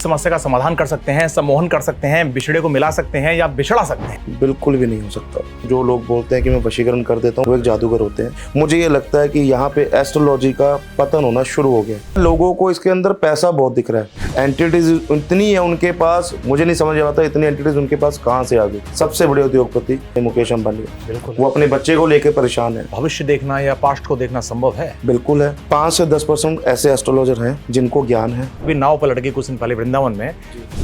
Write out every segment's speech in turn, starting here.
समस्या का समाधान कर सकते हैं, सम्मोहन कर सकते हैं, बिछड़े को मिला सकते हैं या बिछड़ा सकते हैं? बिल्कुल भी नहीं हो सकता। जो लोग बोलते हैं कि मैं वशीकरण कर देता हूँ वो एक जादूगर होते हैं। मुझे ये लगता है कि यहाँ पे एस्ट्रोलॉजी का पतन होना शुरू हो गया। लोगों को इसके अंदर पैसा बहुत दिख रहा है, एंटिटीज इतनी है उनके पास, मुझे नहीं समझ आता इतनी एंटिटीज उनके पास कहाँ से आ गई। सबसे बड़े उद्योगपति मुकेश अंबानी, बिल्कुल, वो अपने बच्चे को लेकर परेशान है। भविष्य देखना या पास्ट को देखना संभव है? बिल्कुल है। 5 से 10% ऐसे एस्ट्रोलॉजर हैं जिनको ज्ञान है। अभी नाव पलट गई कुछ दिन पहले वृंदावन में,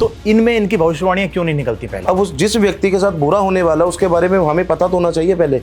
तो इनमें इनकी भविष्यवाणियां क्यों नहीं निकलती पहले? अब उस जिस व्यक्ति के साथ बुरा होने वाला उसके बारे में हमें पता तो होना चाहिए पहले।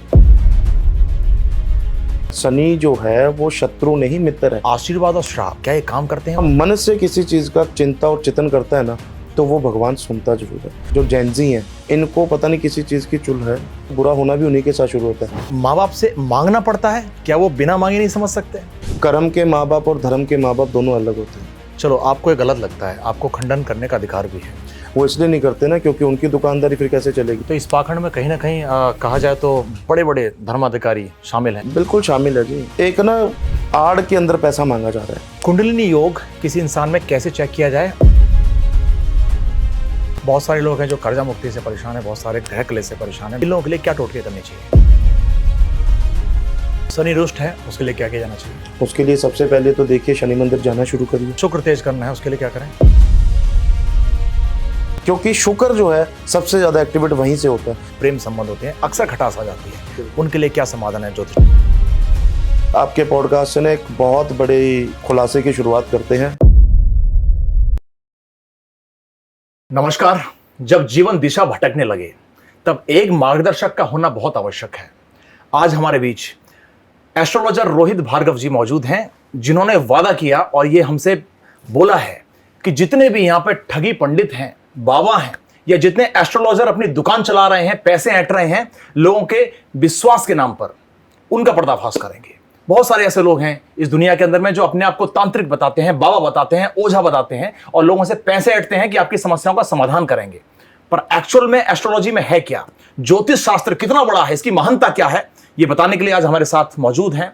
शनि जो है वो शत्रु नहीं मित्र है। आशीर्वाद और श्राप क्या ये काम करते हैं? हम मन से किसी चीज का चिंता और चिंतन करता है ना, तो वो भगवान सुनता जरूर है। जो जैनजी हैं इनको पता नहीं किसी चीज की चुल है, बुरा होना भी उन्हीं के साथ शुरू होता है। माँ बाप से मांगना पड़ता है, क्या वो बिना मांगे नहीं समझ सकते? कर्म के माँ बाप और धर्म के माँ बाप दोनों अलग होते हैं। चलो, आपको ये गलत लगता है, आपको खंडन करने का अधिकार भी है। वो इसलिए नहीं करते ना क्योंकि उनकी दुकानदारी फिर कैसे चलेगी। तो इस पाखंड में कहीं ना कहीं कहा जाए तो बड़े बड़े धर्माधिकारी शामिल हैं। बिल्कुल शामिल है जी। एक ना आड़ के अंदर पैसा मांगा जा रहा है। कुंडलिनी योग किसी इंसान में कैसे चेक किया जाए? बहुत सारे लोग हैं जो कर्जा मुक्ति से परेशान है, बहुत सारे ग्रह कलेश से परेशान है। इन लोगों के लिए क्या टोटके करने चाहिए? शनि रुष्ट है, उसके लिए क्या किया जाना चाहिए? उसके लिए सबसे पहले तो देखिए शनि मंदिर जाना शुरू करिए। शुक्र तेज करना है, उसके लिए क्या करें? क्योंकि शुक्र जो है सबसे ज्यादा एक्टिवेट वहीं से होता है। प्रेम संबंध होते हैं, अक्सर खटास आ जाती है, उनके लिए क्या समाधान है ज्योतिष? आपके पॉडकास्ट से एक बहुत बड़े खुलासे की शुरुआत करते हैं। नमस्कार। जब जीवन दिशा भटकने लगे तब एक मार्गदर्शक का होना बहुत आवश्यक है। आज हमारे बीच एस्ट्रोलॉजर रोहित भार्गव जी मौजूद हैं, जिन्होंने वादा किया और ये हमसे बोला है कि जितने भी यहाँ पे ठगी पंडित हैं, बाबा हैं, या जितने एस्ट्रोलॉजर अपनी दुकान चला रहे हैं, पैसे ऐंठ रहे हैं लोगों के विश्वास के नाम पर, उनका पर्दाफाश करेंगे। बहुत सारे ऐसे लोग हैं इस दुनिया के अंदर में जो अपने आप को तांत्रिक बताते हैं, बाबा बताते हैं, ओझा बताते हैं और लोगों से पैसे ऐंठते हैं कि आपकी समस्याओं का समाधान करेंगे। पर एक्चुअल में एस्ट्रोलॉजी में है क्या, ज्योतिष शास्त्र कितना बड़ा है, इसकी महानता क्या है, ये बताने के लिए आज हमारे साथ मौजूद हैं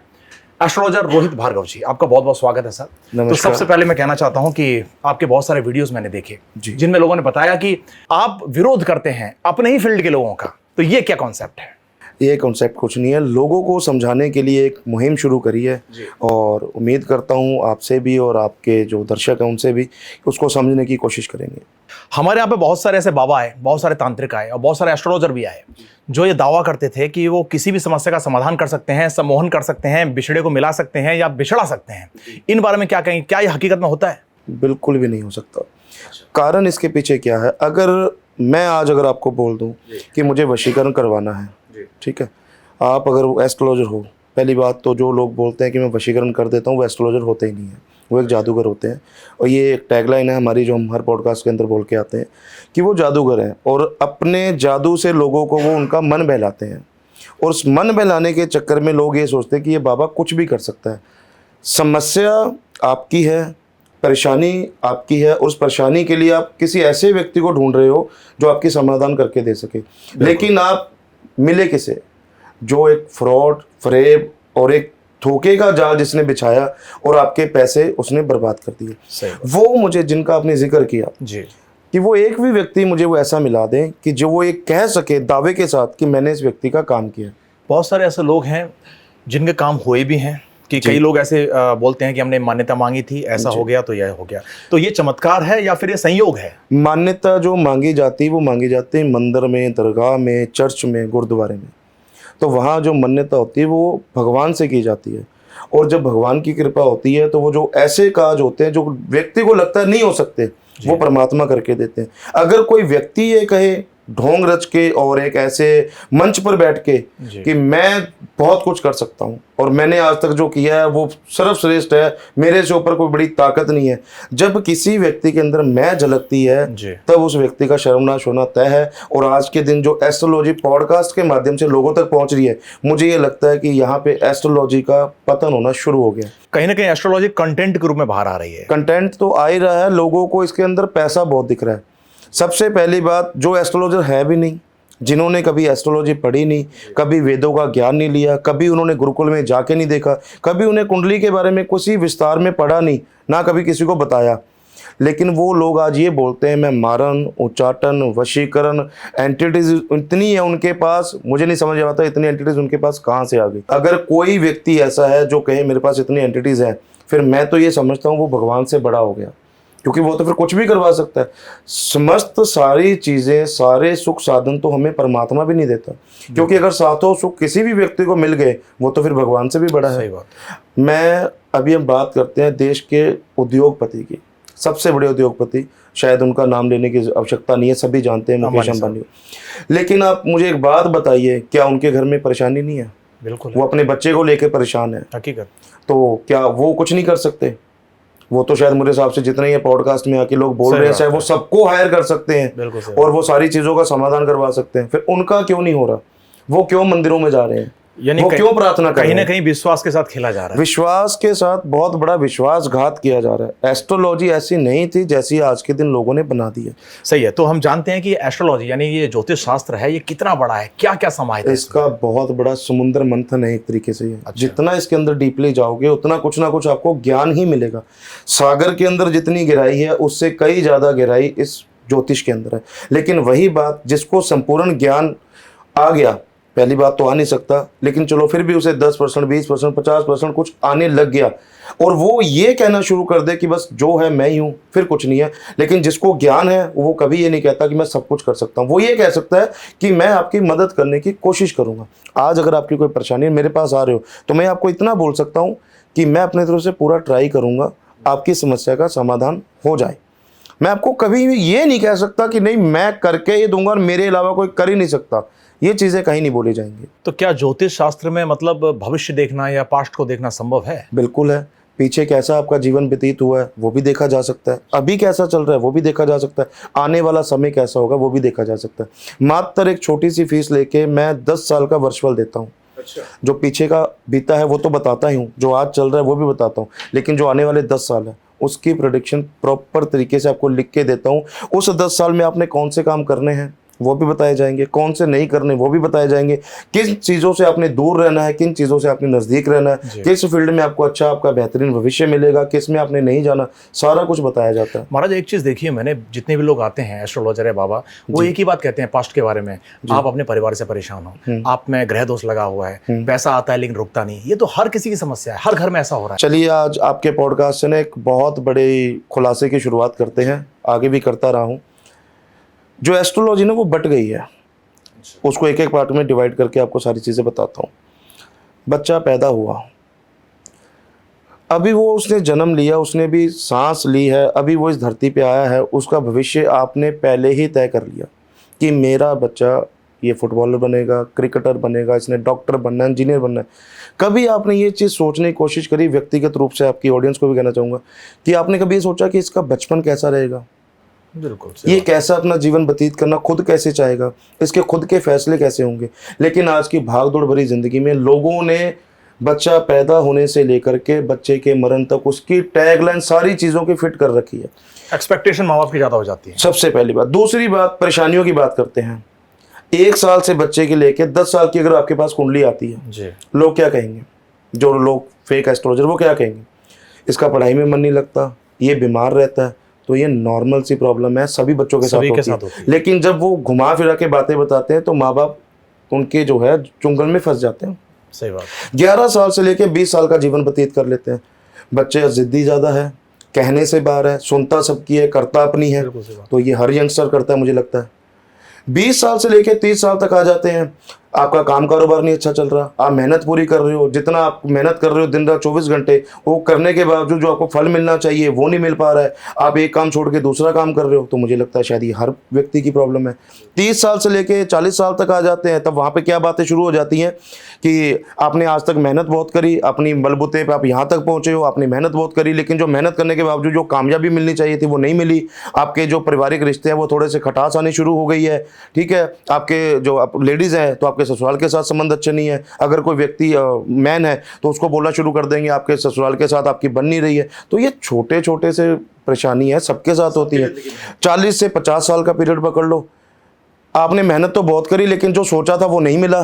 एस्ट्रोलॉजर रोहित भार्गव जी। आपका बहुत बहुत स्वागत है सर। तो सबसे पहले मैं कहना चाहता हूं कि आपके बहुत सारे वीडियोस मैंने देखे जिनमें लोगों ने बताया कि आप विरोध करते हैं अपने ही फील्ड के लोगों का, तो ये क्या कॉन्सेप्ट है? ये कॉन्सेप्ट कुछ नहीं है, लोगों को समझाने के लिए एक मुहिम शुरू करी है और उम्मीद करता हूँ आपसे भी और आपके जो दर्शक हैं उनसे भी उसको समझने की कोशिश करेंगे। हमारे यहाँ पे बहुत सारे ऐसे बाबा आए, बहुत सारे तांत्रिक आए और बहुत सारे एस्ट्रोलॉजर भी आए जो ये दावा करते थे कि वो किसी भी समस्या का समाधान कर सकते हैं, सम्मोहन कर सकते हैं, बिछड़े को मिला सकते हैं या बिछड़ा सकते हैं। इन बारे में क्या कहेंगे, क्या ये हकीकत में होता है? बिल्कुल भी नहीं हो सकता। कारण इसके पीछे क्या है, अगर मैं आज अगर आपको बोल दूं कि मुझे वशीकरण करवाना है, ठीक है, आप अगर एस्ट्रोलॉजर हो, पहली बात तो जो लोग बोलते हैं कि मैं वशीकरण कर देता हूँ वो एस्ट्रोलॉजर होते ही नहीं है, वो एक जादूगर होते हैं। और ये एक टैगलाइन है हमारी जो हम हर पॉडकास्ट के अंदर बोल के आते हैं कि वो जादूगर हैं और अपने जादू से लोगों को वो उनका मन बहलाते हैं। और उस मन बहलाने के चक्कर में लोग ये सोचते हैं कि ये बाबा कुछ भी कर सकता है। समस्या आपकी है, परेशानी आपकी है, उस परेशानी के लिए आप किसी ऐसे व्यक्ति को ढूंढ रहे हो जो आपकी समाधान करके दे सके, लेकिन आप मिले किसे? जो एक फ्रॉड, फरेब और एक धोखे का जाल जिसने बिछाया और आपके पैसे उसने बर्बाद कर दिए। वो मुझे, जिनका आपने जिक्र किया जी, कि वो एक भी व्यक्ति मुझे वो ऐसा मिला दें कि जो वो ये कह सके दावे के साथ कि मैंने इस व्यक्ति का काम किया। बहुत सारे ऐसे लोग हैं जिनके काम हुए भी हैं कि कई लोग ऐसे बोलते हैं कि हमने मान्यता मांगी थी, ऐसा हो गया तो यह हो गया। तो ये चमत्कार है या फिर ये संयोग है? मान्यता जो मांगी जाती है वो मांगी जाती है मंदिर में, दरगाह में, चर्च में, गुरुद्वारे में। तो वहाँ जो मान्यता होती है वो भगवान से की जाती है और जब भगवान की कृपा होती है तो वो जो ऐसे काज होते हैं जो व्यक्ति को लगता है नहीं हो सकते, वो परमात्मा करके देते हैं। अगर कोई व्यक्ति ये कहे ढोंग रच के और एक ऐसे मंच पर बैठ के कि मैं बहुत कुछ कर सकता हूँ और मैंने आज तक जो किया है वो सर्वश्रेष्ठ है, मेरे से ऊपर कोई बड़ी ताकत नहीं है, जब किसी व्यक्ति के अंदर मैं झलकती है तब उस व्यक्ति का शर्मनाश होना तय है। और आज के दिन जो एस्ट्रोलॉजी पॉडकास्ट के माध्यम से लोगों तक पहुंच रही है, मुझे ये लगता है कि यहाँ पे एस्ट्रोलॉजी का पतन होना शुरू हो गया। कहीं ना कहीं एस्ट्रोलॉजी कंटेंट के रूप में बाहर आ रही है। कंटेंट तो आ ही रहा है, लोगों को इसके अंदर पैसा बहुत दिख रहा है। सबसे पहली बात, जो एस्ट्रोलॉजर है भी नहीं, जिन्होंने कभी एस्ट्रोलॉजी पढ़ी नहीं, कभी वेदों का ज्ञान नहीं लिया, कभी उन्होंने गुरुकुल में जाके नहीं देखा, कभी उन्हें कुंडली के बारे में किसी विस्तार में पढ़ा नहीं, ना कभी किसी को बताया, लेकिन वो लोग आज ये बोलते हैं मैं मारन, उच्चाटन, वशीकरण, एंटिटीज इतनी है उनके पास, मुझे नहीं समझ आता इतनी एंटिटीज उनके पास कहाँ से आ गई। अगर कोई व्यक्ति ऐसा है जो कहे मेरे पास इतनी एंटिटीज हैं, फिर मैं तो ये समझता हूँ वो भगवान से बड़ा हो गया, क्योंकि वो तो फिर कुछ भी करवा सकता है। समस्त सारी चीज़ें, सारे सुख साधन तो हमें परमात्मा भी नहीं देता, क्योंकि अगर सातों सुख किसी भी व्यक्ति को मिल गए वो तो फिर भगवान से भी बड़ा है। सही बात। मैं अभी हम बात करते हैं देश के उद्योगपति की, सबसे बड़े उद्योगपति, शायद उनका नाम लेने की आवश्यकता नहीं है, सभी जानते हैं, मुकेश अंबानी। लेकिन आप मुझे एक बात बताइए, क्या उनके घर में परेशानी नहीं है? बिल्कुल। वो अपने बच्चे को लेकर परेशान है, हकीकत। तो क्या वो कुछ नहीं कर सकते? वो तो शायद मेरे हिसाब से जितने ये पॉडकास्ट में आके लोग बोल रहे हैं, चाहे वो सबको हायर कर सकते हैं और वो सारी चीज़ों का समाधान करवा सकते हैं। फिर उनका क्यों नहीं हो रहा? वो क्यों मंदिरों में जा रहे हैं? यानी वो क्यों प्रार्थना कर रहे हैं? कहीं ना कहीं विश्वास के साथ खेला जा रहा है। विश्वास के साथ बहुत बड़ा विश्वासघात किया जा रहा है। एस्ट्रोलॉजी ऐसी नहीं थी जैसी आज के दिन लोगों ने बना दी है। सही है। तो हम जानते हैं कि एस्ट्रोलॉजी यानी ये ज्योतिष शास्त्र है, ये कितना बड़ा है, क्या क्या समाहित है? इसका बहुत बड़ा समुद्र मंथन है एक तरीके से। अच्छा। जितना इसके अंदर डीपली जाओगे उतना कुछ ना कुछ आपको ज्ञान ही मिलेगा। सागर के अंदर जितनी गहराई है उससे कई ज्यादा गहराई इस ज्योतिष के अंदर है। लेकिन वही बात, जिसको संपूर्ण ज्ञान आ गया, पहली बात तो आ नहीं सकता, लेकिन चलो फिर भी उसे 10%, 20%, 50% कुछ आने लग गया और वो ये कहना शुरू कर दे कि बस जो है मैं ही हूँ, फिर कुछ नहीं है। लेकिन जिसको ज्ञान है वो कभी ये नहीं कहता कि मैं सब कुछ कर सकता हूँ। वो ये कह सकता है कि मैं आपकी मदद करने की कोशिश करूँगा। आज अगर आपकी कोई परेशानी मेरे पास आ रहे हो तो मैं आपको इतना बोल सकता हूँ कि मैं अपने तरफ से पूरा ट्राई करूँगा आपकी समस्या का समाधान हो जाए। मैं आपको कभी भी ये नहीं कह सकता कि नहीं मैं करके ये दूंगा और मेरे अलावा कोई कर ही नहीं सकता। ये चीज़ें कहीं नहीं बोली जाएंगी। तो क्या ज्योतिष शास्त्र में मतलब भविष्य देखना या पास्ट को देखना संभव है? बिल्कुल है। पीछे कैसा आपका जीवन व्यतीत हुआ है वो भी देखा जा सकता है, अभी कैसा चल रहा है वो भी देखा जा सकता है, आने वाला समय कैसा होगा वो भी देखा जा सकता है। मात्र एक छोटी सी फीस लेके मैं 10 साल का वर्चुअल देता हूँ। अच्छा। जो पीछे का बीता है वो तो बताता ही हूँ, जो आज चल रहा है वो भी बताता हूँ, लेकिन जो आने वाले 10 साल है उसकी प्रेडिक्शन प्रॉपर तरीके से आपको लिख के देता हूँ। उस 10 साल में आपने कौन से काम करने हैं वो भी बताए जाएंगे, कौन से नहीं करने वो भी बताए जाएंगे, किन चीज़ों से आपने दूर रहना है, किन चीज़ों से आपने नज़दीक रहना है, किस फील्ड में आपको अच्छा आपका बेहतरीन भविष्य मिलेगा, किस में आपने नहीं जाना, सारा कुछ बताया जाता है। महाराज एक चीज़ देखिए, मैंने जितने भी लोग आते हैं एस्ट्रोलॉजर है बाबा, वो एक ही बात कहते हैं पास्ट के बारे में, आप अपने परिवार से परेशान हो, आप में ग्रह दोष लगा हुआ है, पैसा आता है लेकिन रुकता नहीं। ये तो हर किसी की समस्या है, हर घर में ऐसा हो रहा है। चलिए आज आपके पॉडकास्ट से एक बहुत बड़े खुलासे की शुरुआत करते हैं, आगे भी करता रहा हूँ। जो एस्ट्रोलॉजी ना वो बट गई है, उसको एक एक पार्ट में डिवाइड करके आपको सारी चीज़ें बताता हूँ। बच्चा पैदा हुआ, अभी वो उसने जन्म लिया, उसने भी सांस ली है, अभी वो इस धरती पे आया है, उसका भविष्य आपने पहले ही तय कर लिया कि मेरा बच्चा ये फुटबॉलर बनेगा, क्रिकेटर बनेगा, इसने डॉक्टर बनना है, इंजीनियर बनना है। कभी आपने ये चीज़ सोचने की कोशिश करी? व्यक्तिगत रूप से आपकी ऑडियंस को भी कहना चाहूँगा कि आपने कभी ये सोचा कि इसका बचपन कैसा रहेगा, बिल्कुल ये कैसा अपना जीवन व्यतीत करना खुद कैसे चाहेगा, इसके खुद के फैसले कैसे होंगे। लेकिन आज की भागदौड़ भरी जिंदगी में लोगों ने बच्चा पैदा होने से लेकर के बच्चे के मरण तक उसकी टैगलाइन सारी चीज़ों की फिट कर रखी है। एक्सपेक्टेशन माँ बाप की ज़्यादा हो जाती है, सबसे पहली बात। दूसरी बात, परेशानियों की बात करते हैं। 1 साल से बच्चे के लेके 10 साल की अगर आपके पास कुंडली आती है जी, लोग क्या कहेंगे? जो लोग फेक एस्ट्रोलॉजर वो क्या कहेंगे? इसका पढ़ाई में मन नहीं लगता, ये बीमार रहता है। तो ये नॉर्मल सी प्रॉब्लम है, सभी बच्चों के साथ होती है। लेकिन जब वो घुमा फिरा के बातें बताते हैं तो माँ बाप उनके जो है चुंगल में फंस जाते हैं। सही बात। 11 साल से लेके 20 साल का जीवन व्यतीत कर लेते हैं। बच्चे जिद्दी ज़्यादा है, कहने से बाहर है, सुनता सबकी है, करता अपनी है। तो ये हर यंगस्टर करता है मुझे लगता है। 20 साल से लेके 30 साल तक आ जाते हैं, आपका काम कारोबार नहीं अच्छा चल रहा, आप मेहनत पूरी कर रहे हो, जितना आप मेहनत कर रहे हो दिन रात 24 घंटे, वो करने के बावजूद जो आपको फल मिलना चाहिए वो नहीं मिल पा रहा है, आप एक काम छोड़ के दूसरा काम कर रहे हो। तो मुझे लगता है शायद ये हर व्यक्ति की प्रॉब्लम है। 30 साल से लेके 40 साल तक आ जाते हैं, तब वहाँ पे क्या बातें शुरू हो जाती हैं कि आपने आज तक मेहनत बहुत करी, अपनी बलबूते पे आप यहाँ तक पहुँचे हो, आपने मेहनत बहुत करी, लेकिन जो मेहनत करने के बावजूद जो कामयाबी मिलनी चाहिए थी वो नहीं मिली। आपके जो पारिवारिक रिश्ते हैं वो थोड़े से खटास आनी शुरू हो गई है, ठीक है। आपके जो आप लेडीज़ हैं तो आपके ससुराल के साथ संबंध अच्छे नहीं है। अगर कोई व्यक्ति मैन है तो उसको बोलना शुरू कर देंगे आपके ससुराल के साथ आपकी बन नहीं रही है। तो ये छोटे छोटे से परेशानी है, सबके साथ होती है। 40 से 50 साल का पीरियड पकड़ लो, आपने मेहनत तो बहुत करी लेकिन जो सोचा था वो नहीं मिला,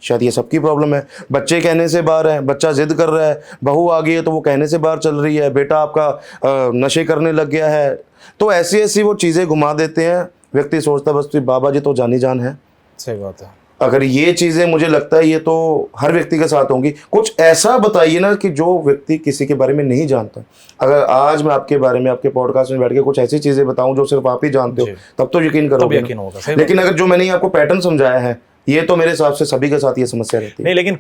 शायद ये सबकी प्रॉब्लम है। बच्चे कहने से बाहर है, बच्चा जिद कर रहा है, बहू आ गई है तो वो कहने से बाहर चल रही है, बेटा आपका नशे करने लग गया है। तो ऐसी ऐसी वो चीज़ें घुमा देते हैं, व्यक्ति सोचता बस बाबा जी तो जानी जान है। सही बात है। अगर ये चीज़ें मुझे लगता है ये तो हर व्यक्ति के साथ होंगी। कुछ ऐसा बताइए ना कि जो व्यक्ति किसी के बारे में नहीं जानता। अगर आज मैं आपके बारे में आपके पॉडकास्ट में बैठ के कुछ ऐसी चीज़ें बताऊं जो सिर्फ आप ही जानते हो, तब तो यकीन करोगे, यकीन होगा। सही लेकिन अगर जो मैंने आपको पैटर्न समझाया है, ये तो मेरे हिसाब से सभी के साथ ये समस्या रहती है। नहीं, लेकिन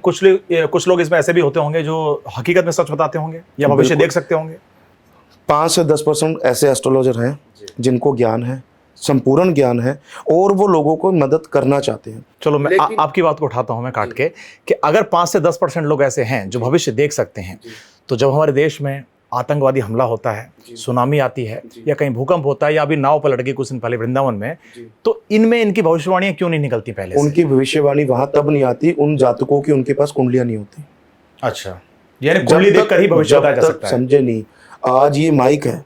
कुछ लोग इसमें ऐसे भी होते होंगे जो हकीकत में सच बताते होंगे या भविष्य देख सकते होंगे। 5 से 10% ऐसे एस्ट्रोलॉजर हैं जिनको ज्ञान है, संपूर्ण ज्ञान है, और वो लोगों को मदद करना चाहते हैं। चलो मैं आपकी बात को उठाता हूं मैं काट के, कि अगर 5 से 10% लोग ऐसे हैं जो भविष्य देख सकते हैं, तो जब हमारे देश में आतंकवादी हमला होता है, सुनामी आती है, या कहीं भूकंप होता है, या अभी नाव पलट गई कुछ दिन पहले वृंदावन में, तो इनमें इनकी भविष्यवाणियां क्यों नहीं निकलती पहले से? उनकी भविष्यवाणी वहां तब नहीं आती उन जातकों की उनके पास कुंडलियां नहीं होती। अच्छा, यानी कुंडली देखकर ही भविष्य बताया जा सकता है। समझे नहीं? आज ये माइक है,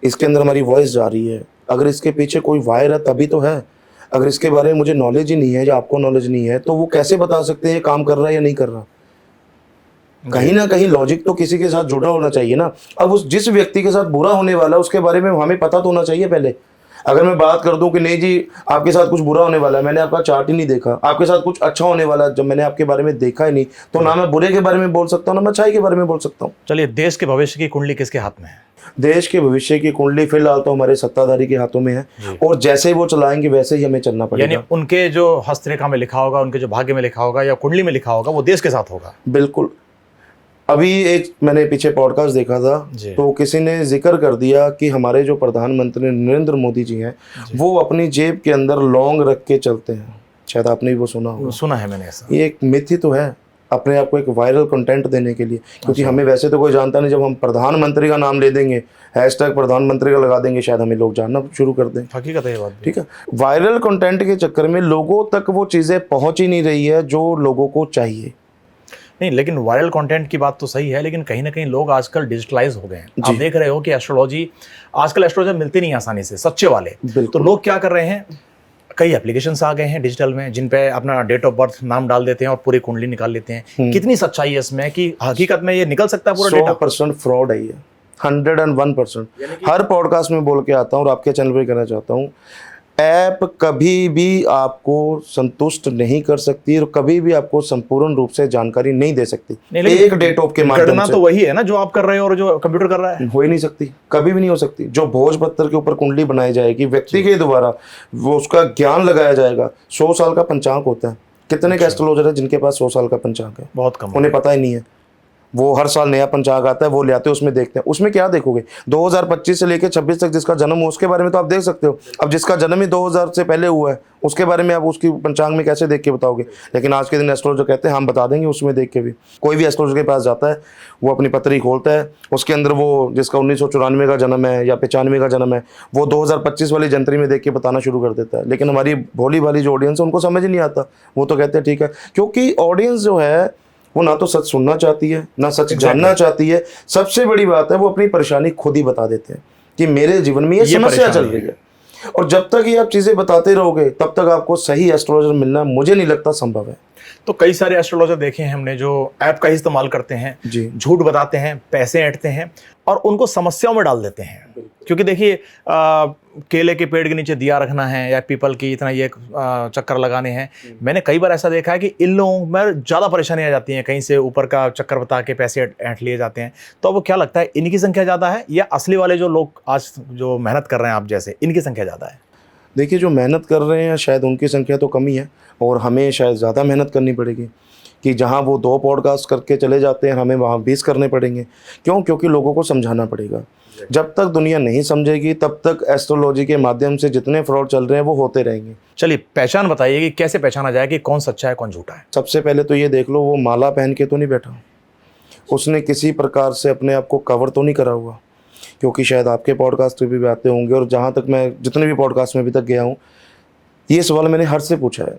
इसके अंदर हमारी वॉइस जा रही है, अगर इसके पीछे कोई वायर है तभी तो है। अगर इसके बारे में मुझे नॉलेज ही नहीं है या आपको नॉलेज नहीं है, तो वो कैसे बता सकते हैं ये काम कर रहा है या नहीं कर रहा? कहीं ना कहीं लॉजिक तो किसी के साथ जुड़ा होना चाहिए ना। अब उस जिस व्यक्ति के साथ बुरा होने वाला है उसके बारे में हमें पता तो होना चाहिए पहले। अगर मैं बात कर दूं कि नहीं जी आपके साथ कुछ बुरा होने वाला है, मैंने आपका चार्ट ही नहीं देखा, आपके साथ कुछ अच्छा होने वाला है जब मैंने आपके बारे में देखा ही नहीं, तो ना मैं बुरे के बारे में बोल सकता हूँ ना मैं अच्छाई के बारे में बोल सकता हूँ। चलिए, देश के भविष्य की कुंडली किसके हाथ में है? देश के भविष्य की कुंडली फिलहाल तो हमारे सत्ताधारी के हाथों में है, और जैसे वो चलाएंगे वैसे ही हमें चलना पड़ेगा। यानी उनके जो हस्तरेखा में लिखा होगा, उनके जो भाग्य में लिखा होगा या कुंडली में लिखा होगा, वो देश के साथ होगा। बिल्कुल। अभी एक मैंने पीछे पॉडकास्ट देखा था, तो किसी ने जिक्र कर दिया कि हमारे जो प्रधानमंत्री नरेंद्र मोदी जी हैं, वो अपनी जेब के अंदर लौंग रख के चलते हैं। शायद आपने भी वो सुना होगा। सुना है मैंने ऐसा। ये एक मिथ ही तो है, अपने आप को एक वायरल कंटेंट देने के लिए, क्योंकि हमें वैसे तो कोई जानता नहीं। जब हम प्रधानमंत्री का नाम ले देंगे, हैशटैग प्रधानमंत्री का लगा देंगे, शायद हमें लोग जानना शुरू कर दें। हकीकत है ये बात। ठीक है, वायरल कंटेंट के चक्कर में लोगों तक वो चीज़ें पहुंच ही नहीं रही है जो लोगों को चाहिए। नहीं, लेकिन वायरल कंटेंट की बात तो सही है, लेकिन कहीं ना कहीं लोग आजकल डिजिटलाइज हो गए हैं। आप देख रहे हो कि एस्ट्रोलॉजी आजकल एस्ट्रोलॉजर मिलते नहीं आसानी से, सच्चे वाले। तो लोग क्या कर रहे हैं, कई एप्लीकेशंस आ गए हैं डिजिटल में, जिन पे अपना डेट ऑफ बर्थ नाम डाल देते हैं और पूरी कुंडली निकाल लेते हैं। कितनी सच्चाई है इसमें कि हकीकत में ये निकल सकता है पूरा डेटा? 100% फ्रॉड है ये, 101%। हर पॉडकास्ट में बोल के आता हूँ और आपके चैनल पे कहना चाहता हूँ, ऐप कभी भी आपको संतुष्ट नहीं कर सकती और कभी भी आपको संपूर्ण रूप से जानकारी नहीं दे सकती। एक डेट ऑफ के माध्यम से तो वही है ना जो आप कर रहे हो और जो कंप्यूटर कर रहा है, हो ही नहीं सकती, कभी भी नहीं हो सकती। जो भोजपत्र के ऊपर कुंडली बनाई जाएगी व्यक्ति के द्वारा, वो उसका ज्ञान लगाया जाएगा। 100 साल का पंचांग होता है। कितने एस्ट्रोलॉजर है जिनके पास 100 साल का पंचांग है? बहुत कम। उन्हें पता ही नहीं है। वो हर साल नया पंचांग आता है, वो ले आते हैं, उसमें देखते हैं। उसमें क्या देखोगे? 2025 से लेकर 26 तक जिसका जन्म हो उसके बारे में तो आप देख सकते हो। अब जिसका जन्म ही 2000 से पहले हुआ है उसके बारे में आप उसकी पंचांग में कैसे देख के बताओगे? लेकिन आज के दिन एस्ट्रोलॉजर कहते हैं हम बता देंगे उसमें देख के भी। कोई भी एस्ट्रोलॉजर के पास जाता है, वो अपनी पत्री खोलता है, उसके अंदर वो जिसका 1994 का जन्म है या 95 का जन्म है, वो 2025 वाली जंतरी में देख के बताना शुरू कर देता है। लेकिन हमारी भोली भाली जो ऑडियंस है उनको समझ ही नहीं आता। वो तो कहते हैं ठीक है, क्योंकि ऑडियंस जो है वो ना तो सच सुनना चाहती है ना सच जानना चाहती है। सबसे बड़ी बात है वो अपनी परेशानी खुद ही बता देते हैं कि मेरे जीवन में ये समस्या चल रही है। और जब तक ये आप चीजें बताते रहोगे तब तक आपको सही एस्ट्रोलॉजर मिलना मुझे नहीं लगता संभव है। तो कई सारे एस्ट्रोलॉजर देखे हैं हमने जो ऐप का इस्तेमाल करते हैं, झूठ बताते हैं, पैसे ऐंठते हैं और उनको समस्याओं में डाल देते हैं। क्योंकि देखिए, केले के पेड़ के नीचे दिया रखना है या पीपल की इतना ये चक्कर लगाने हैं। मैंने कई बार ऐसा देखा है कि इन लोगों में ज़्यादा परेशानी आ जाती है, कहीं से ऊपर का चक्कर बता के पैसे ऐंठ लिए जाते हैं। तो वो क्या लगता है, इनकी संख्या ज़्यादा है या असली वाले जो लोग आज जो मेहनत कर रहे हैं आप जैसे, इनकी संख्या ज़्यादा है? देखिए, जो मेहनत कर रहे हैं शायद उनकी संख्या तो कम ही है, और हमें शायद ज़्यादा मेहनत करनी पड़ेगी कि जहां वो 2 पॉडकास्ट करके चले जाते हैं हमें वहां 20 करने पड़ेंगे। क्यों? क्योंकि लोगों को समझाना पड़ेगा। जब तक दुनिया नहीं समझेगी तब तक एस्ट्रोलॉजी के माध्यम से जितने फ्रॉड चल रहे हैं वो होते रहेंगे। चलिए, पहचान बताइए कि कैसे पहचाना जाए कि कौन सच्चा है कौन झूठा है? सबसे पहले तो ये देख लो, वो माला पहन के तो नहीं बैठा, उसने किसी प्रकार से अपने आप को कवर तो नहीं करा हुआ। क्योंकि शायद आपके पॉडकास्ट भी आते होंगे, और जहाँ तक मैं जितने भी पॉडकास्ट में अभी तक गया हूँ, ये सवाल मैंने हर से पूछा है,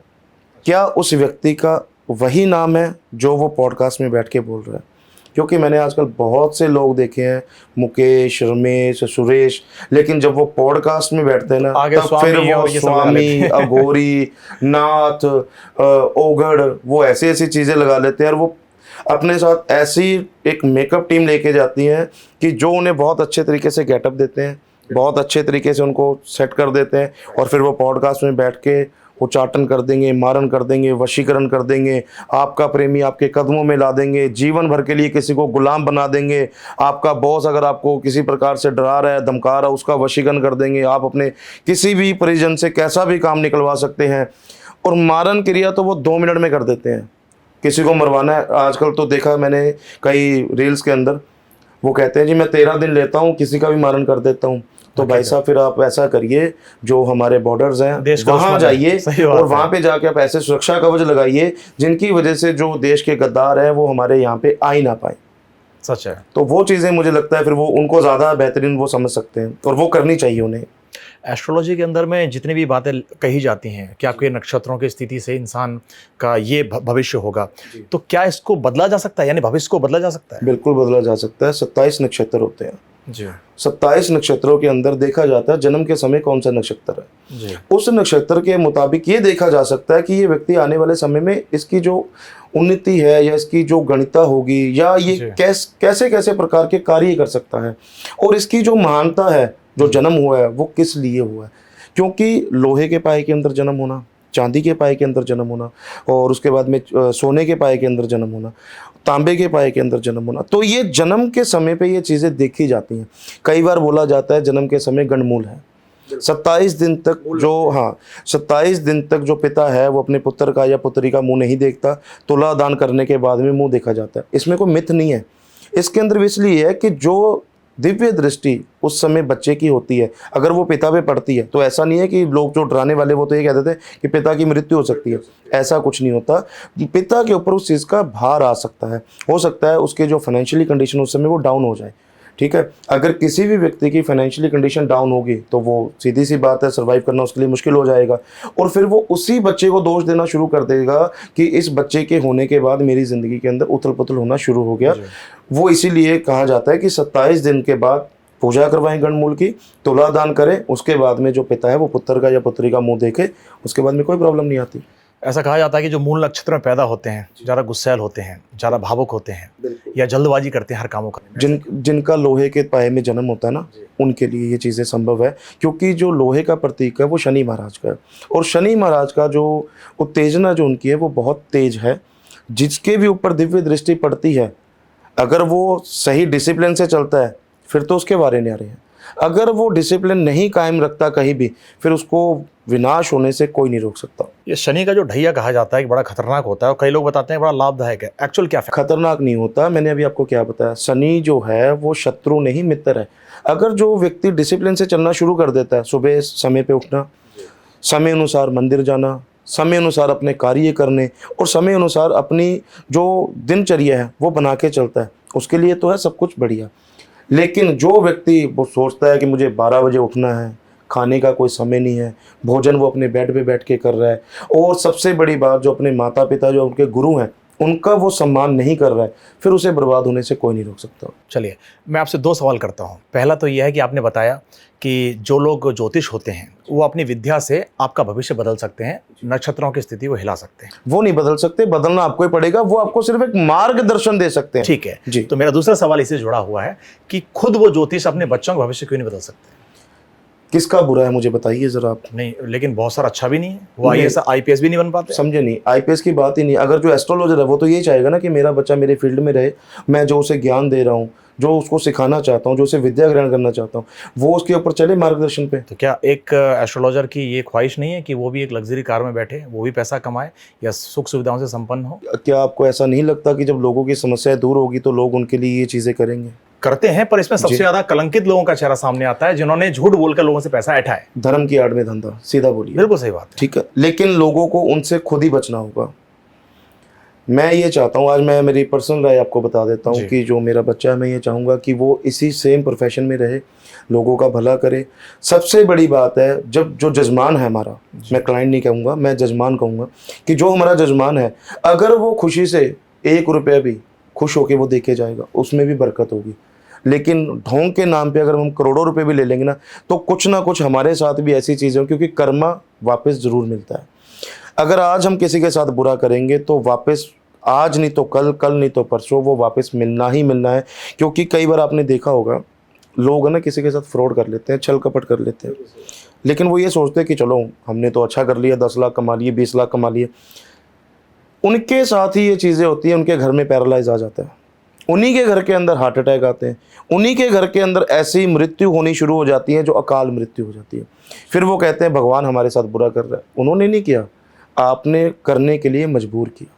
क्या उस व्यक्ति का वही नाम है जो वो पॉडकास्ट में बैठ के बोल रहा है? क्योंकि मैंने आजकल बहुत से लोग देखे हैं, मुकेश, रमेश, सुरेश, लेकिन जब वो पॉडकास्ट में बैठते हैं ना, आगे तब फिर स्वामी वो और ये सब लगा स्वामी, लेते हैं। अघोरी, नाथ, ओगढ़, वो ऐसी ऐसी चीज़ें लगा लेते हैं और वो अपने साथ ऐसी एक मेकअप टीम लेके जाती हैं कि जो उन्हें बहुत अच्छे तरीके से गेटअप देते हैं, बहुत अच्छे तरीके से उनको सेट कर देते हैं, और फिर वो पॉडकास्ट में बैठ के उच्चाटन कर देंगे, मारन कर देंगे, वशीकरण कर देंगे, आपका प्रेमी आपके कदमों में ला देंगे, जीवन भर के लिए किसी को गुलाम बना देंगे, आपका बॉस अगर आपको किसी प्रकार से डरा रहा है, धमका रहा है, उसका वशीकरण कर देंगे, आप अपने किसी भी परिजन से कैसा भी काम निकलवा सकते हैं। और मारन क्रिया तो वो 2 मिनट में कर देते हैं। किसी को मरवाना है, आजकल तो देखा मैंने कई रील्स के अंदर, वो कहते हैं जी मैं 13 दिन लेता हूँ, किसी का भी मारन कर देता हूँ। तो भाई साहब फिर आप ऐसा करिए, जो हमारे बॉर्डर्स हैं देश का वहाँ दुश्मन है। जाइए सही बात और है। वहाँ पे जाके आप ऐसे सुरक्षा कवच लगाइए जिनकी वजह से जो देश के गद्दार हैं वो हमारे यहाँ पे आ ही ना पाए। सच है। तो वो चीज़ें मुझे लगता है फिर वो उनको ज़्यादा बेहतरीन वो समझ सकते हैं और वो करनी चाहिए उन्हें। एस्ट्रोलॉजी के अंदर में जितनी भी बातें कही जाती हैं कि आपके नक्षत्रों की स्थिति से इंसान का ये भविष्य होगा, तो क्या इसको बदला जा सकता है, यानी भविष्य को बदला जा सकता है? बिल्कुल बदला जा सकता है। 27 नक्षत्र होते हैं जी 27 नक्षत्रों के अंदर देखा जाता है जन्म के समय कौन सा नक्षत्र है। जी उस नक्षत्र के मुताबिक ये देखा जा सकता है कि ये व्यक्ति आने वाले समय में इसकी जो उन्नति है या इसकी जो गणिता होगी या ये जी। कैसे कैसे प्रकार के कार्य कर सकता है, और इसकी जो महानता है, जो जन्म हुआ है वो किस लिए हुआ है। क्योंकि लोहे के पाए के अंदर जन्म होना, चांदी के पाए के अंदर जन्म होना, और उसके बाद में सोने के पाए के अंदर जन्म होना, तांबे के पाए के अंदर जन्म होना, तो ये जन्म के समय पे ये चीज़ें देखी जाती हैं। कई बार बोला जाता है जन्म के समय गणमूल है। 27 दिन तक जो 27 दिन तक जो पिता है वो अपने पुत्र का या पुत्री का मुंह नहीं देखता, तुला दान करने के बाद में मुंह देखा जाता है। इसमें कोई मिथ नहीं है, इसके अंदर इसलिए है कि जो दिव्य दृष्टि उस समय बच्चे की होती है, अगर वो पिता पे पड़ती है तो ऐसा नहीं है कि लोग जो डराने वाले वो तो ये कहते थे कि पिता की मृत्यु हो सकती है, ऐसा कुछ नहीं होता। पिता के ऊपर उस चीज़ का भार आ सकता है, हो सकता है उसके जो फाइनेंशियली कंडीशन उस समय वो डाउन हो जाए। ठीक है, अगर किसी भी व्यक्ति की फाइनेंशियली कंडीशन डाउन होगी तो वो सीधी सी बात है सर्वाइव करना उसके लिए मुश्किल हो जाएगा, और फिर वो उसी बच्चे को दोष देना शुरू कर देगा कि इस बच्चे के होने के बाद मेरी ज़िंदगी के अंदर उथल पुथल होना शुरू हो गया। वो इसीलिए कहा जाता है कि 27 दिन के बाद पूजा करवाएं गणमूल की, तुला दान करें, उसके बाद में जो पिता है वो पुत्र का या पुत्री का मुंह देखे, उसके बाद में कोई प्रॉब्लम नहीं आती। ऐसा कहा जाता है कि जो मूल नक्षत्र में पैदा होते हैं ज़्यादा गुस्सैल होते हैं, ज़्यादा भावुक होते हैं या जल्दबाजी करते हैं हर कामों करने में। जिनका लोहे के पाए में जन्म होता है ना, उनके लिए ये चीज़ें संभव है, क्योंकि जो लोहे का प्रतीक है वो शनि महाराज का है, और शनि महाराज का जो उत्तेजना जो उनकी है वो बहुत तेज है। जिसके भी ऊपर दिव्य दृष्टि पड़ती है, अगर वो सही डिसिप्लिन से चलता है फिर तो उसके बारे नहीं आ रहे हैं। अगर वो डिसिप्लिन नहीं कायम रखता कहीं भी, फिर उसको विनाश होने से कोई नहीं रोक सकता। ये शनि का जो ढैया कहा जाता है कि बड़ा खतरनाक होता है और कई लोग बताते हैं बड़ा लाभदायक है, एक्चुअल क्या है? खतरनाक नहीं होता, मैंने अभी आपको क्या बताया, शनि जो है वो शत्रु नहीं मित्र है। अगर जो व्यक्ति डिसिप्लिन से चलना शुरू कर देता है, सुबह समय पे उठना, समय अनुसार मंदिर जाना, समय अनुसार अपने कार्य करने और समय अनुसार अपनी जो दिनचर्या है वो बना के चलता है, उसके लिए तो है सब कुछ बढ़िया। लेकिन जो व्यक्ति वो सोचता है कि मुझे 12 बजे उठना है, खाने का कोई समय नहीं है, भोजन वो अपने बेड पे बैठ के कर रहा है, और सबसे बड़ी बात जो अपने माता पिता जो उनके गुरु हैं उनका वो सम्मान नहीं कर रहा है, फिर उसे बर्बाद होने से कोई नहीं रोक सकता। चलिए मैं आपसे 2 सवाल करता हूँ। पहला तो यह है कि आपने बताया कि जो लोग ज्योतिष होते हैं वो अपनी विद्या से आपका भविष्य बदल सकते हैं, नक्षत्रों की स्थिति को हिला सकते हैं। वो नहीं बदल सकते, बदलना आपको ही पड़ेगा, वो आपको सिर्फ एक मार्गदर्शन दे सकते हैं। ठीक है जी। तो मेरा दूसरा सवाल इससे जुड़ा हुआ है कि खुद वो ज्योतिष अपने बच्चों का भविष्य क्यों नहीं बदल सकते? किसका बुरा है मुझे बताइए जरा आप। नहीं, लेकिन बहुत सारा अच्छा भी नहीं है, वो IAS IPS भी नहीं बन पाते। समझे नहीं, आईपीएस की बात ही नहीं। अगर जो एस्ट्रोलॉजर है वो तो यही चाहेगा ना कि मेरा बच्चा मेरे फील्ड में रहे, मैं जो उसे ज्ञान दे रहा हूँ, जो उसको सिखाना चाहता हूँ, जो उसे विद्या ग्रहण करना चाहता हूँ, वो उसके ऊपर चले मार्गदर्शन पे। तो क्या एक एस्ट्रोलॉजर की ये ख्वाहिश नहीं है कि वो भी एक लग्जरी कार में बैठे, वो भी पैसा कमाए या सुख सुविधाओं से संपन्न हो? क्या आपको ऐसा नहीं लगता कि जब लोगों की समस्याएं दूर होगी तो लोग उनके लिए ये चीज़ें करेंगे? करते हैं, पर इसमें सबसे ज्यादा कलंकित लोगों का चेहरा सामने आता है जिन्होंने झूठ बोलकर लोगों से पैसा ऐठा है। धर्म की आड़ में धंधा, सीधा बोलिए। बिल्कुल सही बात है। ठीक है, लेकिन लोगों को उनसे खुद ही बचना होगा। मैं ये चाहता हूँ, आज मैं मेरी पर्सनल राय आपको बता देता हूँ कि जो मेरा बच्चा है मैं ये चाहूँगा कि वो इसी सेम प्रोफेशन में रहे, लोगों का भला करे। सबसे बड़ी बात है, जब जो जजमान है हमारा, मैं क्लाइंट नहीं कहूँगा, मैं जजमान कहूँगा, कि जो हमारा जजमान है अगर वो खुशी से 1 रुपया भी खुश होके वो देके जाएगा, उसमें भी बरकत होगी। लेकिन ढोंग के नाम पे अगर हम करोड़ों रुपए भी ले लेंगे ना, तो कुछ ना कुछ हमारे साथ भी ऐसी चीज़ें हो, क्योंकि कर्मा वापस ज़रूर मिलता है। अगर आज हम किसी के साथ बुरा करेंगे तो वापस आज नहीं तो कल, कल नहीं तो परसों वो वापस मिलना ही मिलना है। क्योंकि कई बार आपने देखा होगा, लोग है ना किसी के साथ फ्रॉड कर लेते हैं, छल कपट कर लेते हैं, लेकिन वो ये सोचते हैं कि चलो हमने तो अच्छा कर लिया, 10 लाख कमा लिए, 20 लाख कमा लिए। उनके साथ ही ये चीज़ें होती हैं, उनके घर में पैरालाइज आ जाता है, उन्हीं के घर के अंदर हार्ट अटैक आते हैं, उन्हीं के घर के अंदर ऐसी मृत्यु होनी शुरू हो जाती है जो अकाल मृत्यु हो जाती है। फिर वो कहते हैं भगवान हमारे साथ बुरा कर रहा है। उन्होंने नहीं किया, आपने करने के लिए मजबूर किया।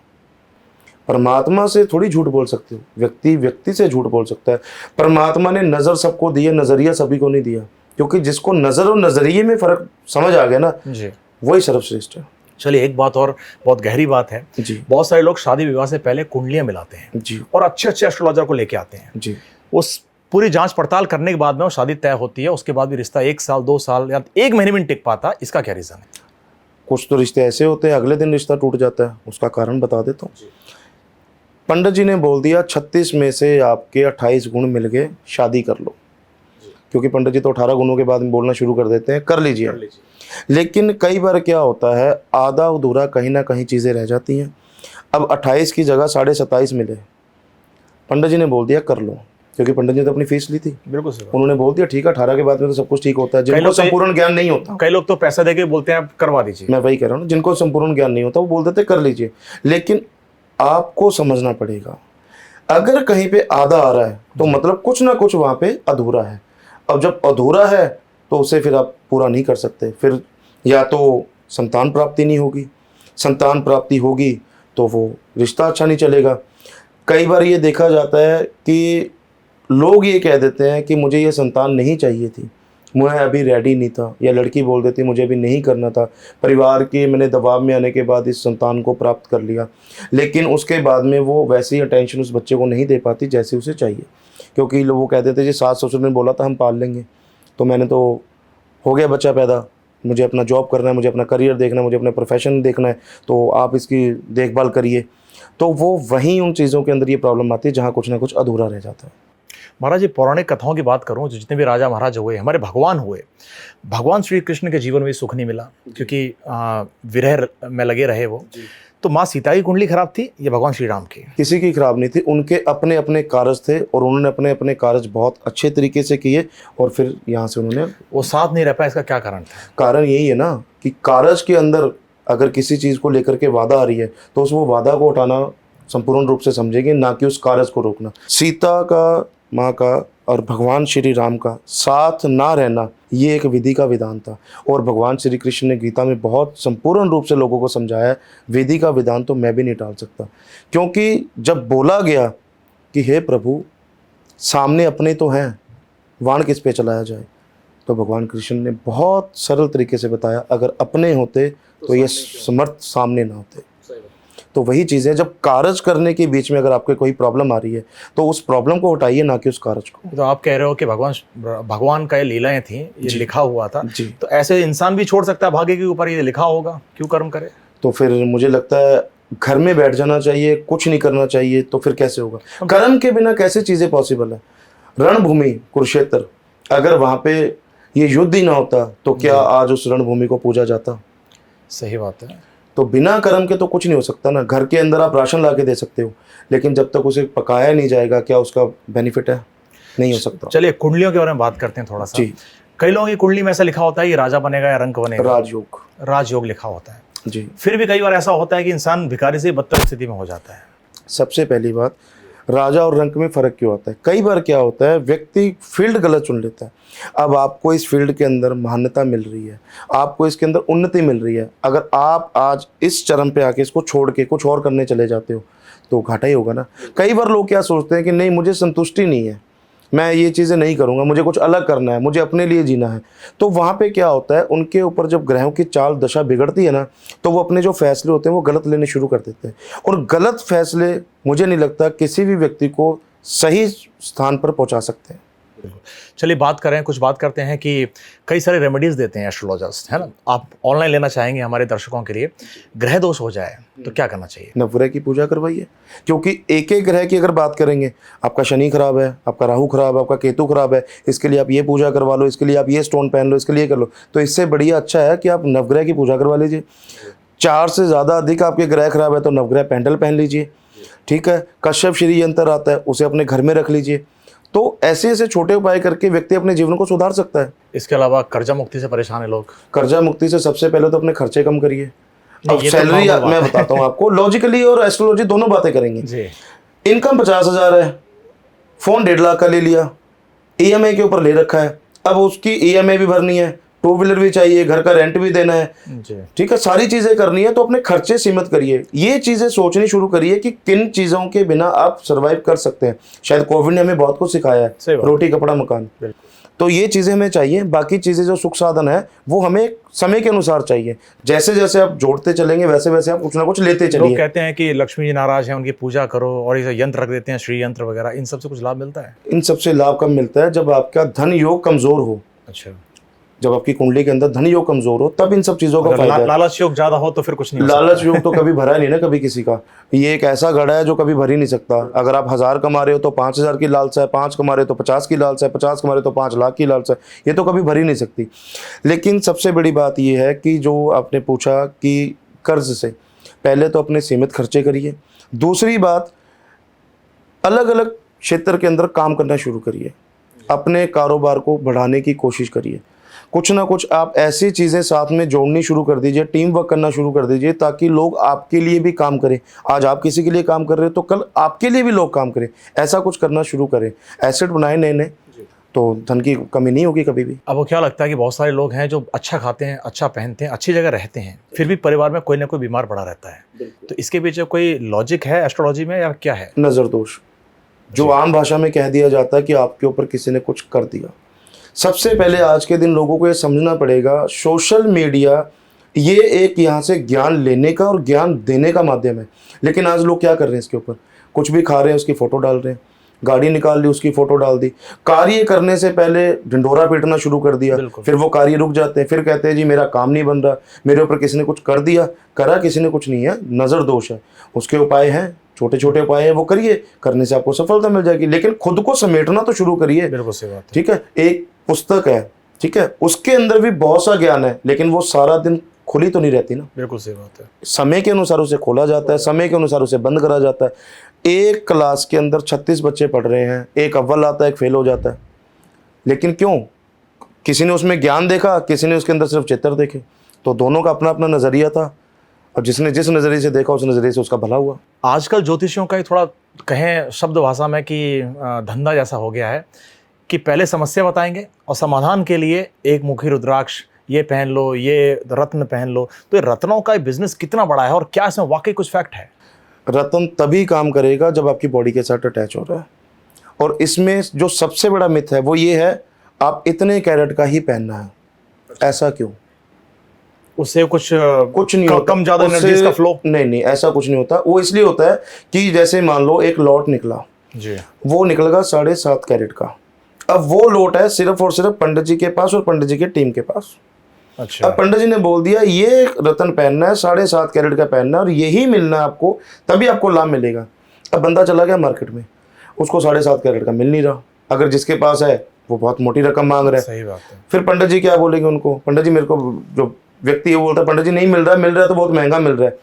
परमात्मा से थोड़ी झूठ बोल सकते हो, व्यक्ति व्यक्ति से झूठ बोल सकता है। परमात्मा ने नज़र सबको दी है, नज़रिया सभी को नहीं दिया, क्योंकि जिसको नज़र और नज़रिए में फ़र्क समझ आ गया ना जी, वही सर्वश्रेष्ठ है। चलिए एक बात और बहुत गहरी बात है जी बहुत सारे लोग शादी विवाह से पहले कुंडलियां मिलाते हैं जी और अच्छे अच्छे एस्ट्रोलॉजर को लेके आते हैं। जी उस पूरी जांच पड़ताल करने के बाद में वो शादी तय होती है, उसके बाद भी रिश्ता 1 साल 2 साल या 1 महीने में नहीं टिक पाता। इसका क्या रीज़न है? कुछ तो रिश्ते ऐसे होते हैं अगले दिन रिश्ता टूट जाता है, उसका कारण बता देता हूँ। पंडित जी ने बोल दिया 36 में से आपके 28 गुण मिल गए, शादी कर लो। क्योंकि पंडित जी तो 18 गुणों के बाद में बोलना शुरू कर देते हैं, कर लीजिए। लेकिन कई बार क्या होता है, आधा अधूरा कहीं ना कहीं चीज़ें रह जाती हैं। अब 28 की जगह 27.5 मिले, पंडित जी ने बोल दिया कर लो, क्योंकि पंडित जी ने तो अपनी फीस ली थी। बिल्कुल सही बात। उन्होंने बोल दिया ठीक है, 18 के बाद में तो सब कुछ ठीक होता है। जिनको लोग तो- संपूर्ण ज्ञान नहीं होता, कई लोग तो पैसा देके बोलते हैं आप करवा दीजिए। मैं वही कह रहा हूँ, जिनको संपूर्ण ज्ञान नहीं होता वो बोल देते कर लीजिए। लेकिन आपको समझना पड़ेगा, अगर कहीं पे आधा आ रहा है तो मतलब कुछ ना कुछ वहाँ पे अधूरा है। अब जब अधूरा है तो उसे फिर आप पूरा नहीं कर सकते। फिर या तो संतान प्राप्ति नहीं होगी, संतान प्राप्ति होगी तो वो रिश्ता अच्छा नहीं चलेगा। कई बार ये देखा जाता है कि लोग ये कह देते हैं कि मुझे ये संतान नहीं चाहिए थी, मैं अभी रेडी नहीं था, या लड़की बोल देती मुझे अभी नहीं करना था, परिवार के मैंने दबाव में आने के बाद इस संतान को प्राप्त कर लिया। लेकिन उसके बाद में वो वैसी अटेंशन उस बच्चे को नहीं दे पाती जैसे उसे चाहिए, क्योंकि लोग वो कह देते जी सास ससुर ने बोला था हम पाल लेंगे, तो मैंने तो हो गया बच्चा पैदा, मुझे अपना जॉब करना है, मुझे अपना करियर देखना है, मुझे अपना प्रोफेशन देखना है, तो आप इसकी देखभाल करिए। तो वो वहीं उन चीज़ों के अंदर ये प्रॉब्लम आती है जहाँ कुछ ना कुछ अधूरा रह जाता है। महाराज जी, पौराणिक कथाओं की बात करूं, जो जितने भी राजा महाराज हुए, हमारे भगवान हुए, भगवान श्री कृष्ण के जीवन में सुख नहीं मिला क्योंकि विरह में लगे रहे वो। तो माँ सीता की कुंडली खराब थी या भगवान श्री राम की? किसी की खराब नहीं थी, उनके अपने अपने कार्य थे और उन्होंने अपने अपने कार्य बहुत अच्छे तरीके से किए और फिर यहाँ से उन्होंने वो साथ नहीं रह पाया। इसका क्या कारण था? कारण यही है ना कि कार्य के अंदर अगर किसी चीज़ को लेकर के वादा आ रही है तो उस वो वादा को उठाना संपूर्ण रूप से समझेंगे, ना कि उस कार्य को रोकना। सीता का, माँ का और भगवान श्री राम का साथ ना रहना ये एक विधि का विधान था, और भगवान श्री कृष्ण ने गीता में बहुत संपूर्ण रूप से लोगों को समझाया है, विधि का विधान तो मैं भी नहीं टाल सकता। क्योंकि जब बोला गया कि हे प्रभु सामने अपने तो हैं, वाण किस पे चलाया जाए, तो भगवान कृष्ण ने बहुत सरल तरीके से बताया अगर अपने होते तो ये समर्थ सामने ना होते। तो वही चीज़ है, जब कारज करने के बीच में अगर आपके कोई प्रॉब्लम आ रही है तो उस प्रॉब्लम को हटाइए, ना कि उस कारज को। तो आप कह रहे हो कि भगवान का ये लीलाएं थी, ये लिखा हुआ था, जी। तो ऐसे इंसान भी छोड़ सकता है भाग्य के ऊपर ये लिखा होगा, क्यों कर्म करे? तो फिर मुझे लगता है घर में बैठ जाना चाहिए, कुछ नहीं करना चाहिए, तो फिर कैसे होगा? कर्म के बिना कैसे चीज़ें पॉसिबल है? रणभूमि कुरुक्षेत्र, अगर वहाँ पे ये युद्ध ही ना होता तो क्या आज उस रणभूमि को पूजा जाता? सही बात है। तो बिना कर्म के तो कुछ नहीं हो सकता ना। घर के अंदर आप राशन ला के दे सकते हो, लेकिन जब तक उसे पकाया नहीं जाएगा क्या उसका बेनिफिट है? नहीं हो सकता। चलिए कुंडलियों के बारे में बात करते हैं थोड़ा सा। जी। कई लोगों की कुंडली में ऐसा लिखा होता है ये राजा बनेगा या रंक बनेगा, राजयोग, राजयोग लिखा होता है। जी। फिर भी कई बार ऐसा होता है कि इंसान भिखारी से बदतर स्थिति में हो जाता है। सबसे पहली बात, राजा और रंक में फ़र्क क्यों आता है? कई बार क्या होता है, व्यक्ति फील्ड गलत चुन लेता है। अब आपको इस फील्ड के अंदर मान्यता मिल रही है, आपको इसके अंदर उन्नति मिल रही है, अगर आप आज इस चरम पे आके इसको छोड़ के कुछ और करने चले जाते हो तो घाटा ही होगा ना। कई बार लोग क्या सोचते हैं कि नहीं मुझे संतुष्टि नहीं है, मैं ये चीज़ें नहीं करूँगा, मुझे कुछ अलग करना है, मुझे अपने लिए जीना है। तो वहाँ पे क्या होता है, उनके ऊपर जब ग्रहों की चाल दशा बिगड़ती है ना, तो वो अपने जो फैसले होते हैं वो गलत लेने शुरू कर देते हैं, और गलत फैसले मुझे नहीं लगता किसी भी व्यक्ति को सही स्थान पर पहुँचा सकते हैं। चलिए कुछ बात करते हैं कि कई सारे रेमेडीज देते हैं एस्ट्रोलॉजर्स, है ना। आप ऑनलाइन लेना चाहेंगे हमारे दर्शकों के लिए, ग्रह दोष हो जाए तो क्या करना चाहिए? नवग्रह की पूजा करवाइए, क्योंकि एक एक ग्रह की अगर बात करेंगे, आपका शनि खराब है, आपका राहु खराब है, आपका केतु खराब है, इसके लिए आप ये पूजा करवा लो, इसके लिए आप ये स्टोन पहन लो, इसके लिए कर लो, तो इससे बढ़िया अच्छा है कि आप नवग्रह की पूजा करवा लीजिए। 4 से ज़्यादा अधिक आपके ग्रह खराब है तो नवग्रह पेंडल पहन लीजिए, ठीक है। कश्यप श्री यंत्र आता है, उसे अपने घर में रख लीजिए। तो ऐसे ऐसे छोटे उपाय करके व्यक्ति अपने जीवन को सुधार सकता है। इसके अलावा कर्जा मुक्ति से परेशान है लोग। कर्जा मुक्ति से सबसे पहले तो अपने खर्चे कम करिए। अब ये तो सैलरी normal मैं बात है। बताता हूँ आपको, लॉजिकली और एस्ट्रोलॉजी दोनों बातें करेंगे। जी। इनकम 50,000 है, फोन 1.5 लाख का ले लिया, ईएमआई के ऊपर ले रखा है, अब उसकी ईएमआई भी भरनी है, 2 व्हीलर भी चाहिए, घर का रेंट भी देना है, ठीक है, सारी चीजें करनी है, तो अपने खर्चे सीमित करिए। ये चीजें सोचनी शुरू करिए कि किन चीजों के बिना आप सरवाइव कर सकते हैं। शायद कोविड ने हमें बहुत कुछ सिखाया है, रोटी कपड़ा मकान, तो ये चीजें हमें चाहिए। बाकी चीजें जो सुख साधन है वो हमें समय के अनुसार चाहिए। जैसे जैसे आप जोड़ते चलेंगे वैसे वैसे आप कुछ ना कुछ लेते चलिए। लोग कहते हैं कि लक्ष्मी जी नाराज हैं, उनकी पूजा करो, और ये यंत्र रख देते हैं, श्री यंत्र वगैरह, इन सबसे कुछ लाभ मिलता है? इन सबसे लाभ कब मिलता है? जब आपका धन योग कमजोर हो। अच्छा। जब आपकी कुंडली के अंदर धन योग कमजोर हो तब इन सब चीजों का फायदा है। लालच योग ज्यादा हो तो फिर कुछ नहीं हो लालच योग तो कभी भरा नहीं ना कभी किसी का। ये एक ऐसा घड़ा है जो कभी भर ही नहीं सकता। अगर आप 1000 कमा रहे हो तो 5000 की लालसा है, 5 कमा रहे हो तो 50 की लालसा है, 50 कमा रहे हो तो 5 लाख की लालसा है, ये तो कभी भर ही नहीं सकती। लेकिन सबसे बड़ी बात ये है कि जो आपने पूछा कि कर्ज से पहले तो अपने सीमित खर्चे करिए। दूसरी बात, अलग अलग क्षेत्र के अंदर काम करना शुरू करिए, अपने कारोबार को बढ़ाने की कोशिश करिए। कुछ ना कुछ आप ऐसी चीज़ें साथ में जोड़नी शुरू कर दीजिए, टीम वर्क करना शुरू कर दीजिए, ताकि लोग आपके लिए भी काम करें। आज आप किसी के लिए काम कर रहे हो तो कल आपके लिए भी लोग काम करें। ऐसा कुछ करना शुरू करें, एसेट बनाए नए नए, तो धन की कमी नहीं होगी कभी भी। अब वो क्या लगता है कि बहुत सारे लोग हैं जो अच्छा खाते हैं, अच्छा पहनते हैं, अच्छी जगह रहते हैं, फिर भी परिवार में कोई ना कोई बीमार पड़ा रहता है, तो इसके पीछे कोई लॉजिक है एस्ट्रोलॉजी में या क्या है? नज़र दोष, जो आम भाषा में कह दिया जाता है कि आपके ऊपर किसी ने कुछ कर दिया। सबसे पहले आज के दिन लोगों को ये समझना पड़ेगा, सोशल मीडिया ये एक यहाँ से ज्ञान लेने का और ज्ञान देने का माध्यम है। लेकिन आज लोग क्या कर रहे हैं, इसके ऊपर कुछ भी खा रहे हैं उसकी फ़ोटो डाल रहे हैं, गाड़ी निकाल ली उसकी फ़ोटो डाल दी, कार्य करने से पहले ढिंढोरा पीटना शुरू कर दिया, फिर वो कार्य रुक जाते हैं, फिर कहते हैं जी मेरा काम नहीं बन रहा, मेरे ऊपर किसी ने कुछ कर दिया। करा किसी ने कुछ नहीं है, नज़र दोष है। उसके उपाय हैं, छोटे छोटे उपाय हैं, वो करिए, करने से आपको सफलता मिल जाएगी। लेकिन खुद को समेटना तो शुरू करिए। बिल्कुल सही बात है। ठीक है, एक पुस्तक है, ठीक है, उसके अंदर भी बहुत सा ज्ञान है, लेकिन वो सारा दिन खुली तो नहीं रहती ना। बिल्कुल सही बात है। समय के अनुसार उसे खोला जाता है, समय के अनुसार उसे बंद करा जाता है। एक क्लास के अंदर 36 बच्चे पढ़ रहे हैं, एक अव्वल आता है, एक फेल हो जाता है। लेकिन क्यों? किसी ने उसमें ज्ञान देखा, किसी ने उसके अंदर सिर्फ चित्र देखे। तो दोनों का अपना अपना नज़रिया था, और जिसने जिस नज़रिए से देखा उस नज़रिए से उसका भला हुआ। आजकल ज्योतिषियों का ही थोड़ा कहें शब्द भाषा में कि धंधा जैसा हो गया है कि पहले समस्या बताएंगे और समाधान के लिए एक मुखी रुद्राक्ष, ये पहन लो, ये रत्न पहन लो। तो ये रत्नों का बिजनेस कितना बड़ा है और क्या इसमें वाकई कुछ फैक्ट है? रत्न तभी काम करेगा जब आपकी बॉडी के साथ अटैच हो रहा है। और इसमें जो सबसे बड़ा मिथ है वो ये है, आप इतने कैरेट का ही पहनना है। ऐसा क्यों? उससे कुछ नहीं होता, कम ज्यादा एनर्जी का फ्लो? नहीं, ऐसा कुछ नहीं होता। वो इसलिए होता है कि जैसे मान लो एक लॉट निकला जी, वो निकलेगा 7.5 कैरेट का। अब वो लॉट है सिर्फ और सिर्फ पंडित जी के पास और पंडित जी के टीम के पास। अच्छा। अब पंडित जी ने बोल दिया ये रत्न पहनना है, 7.5 कैरेट का पहनना है और यही मिलना है आपको, तभी आपको लाभ मिलेगा। अब बंदा चला गया मार्केट में, उसको 7.5 कैरेट का मिल नहीं रहा। अगर जिसके पास है वो बहुत मोटी रकम मांग रहा है। सही बात है। फिर पंडित जी क्या बोलेंगे उनको? पंडित जी मेरे को, जो व्यक्ति है वो बोलता है पंडित जी नहीं मिल रहा है तो बहुत महंगा मिल रहा है।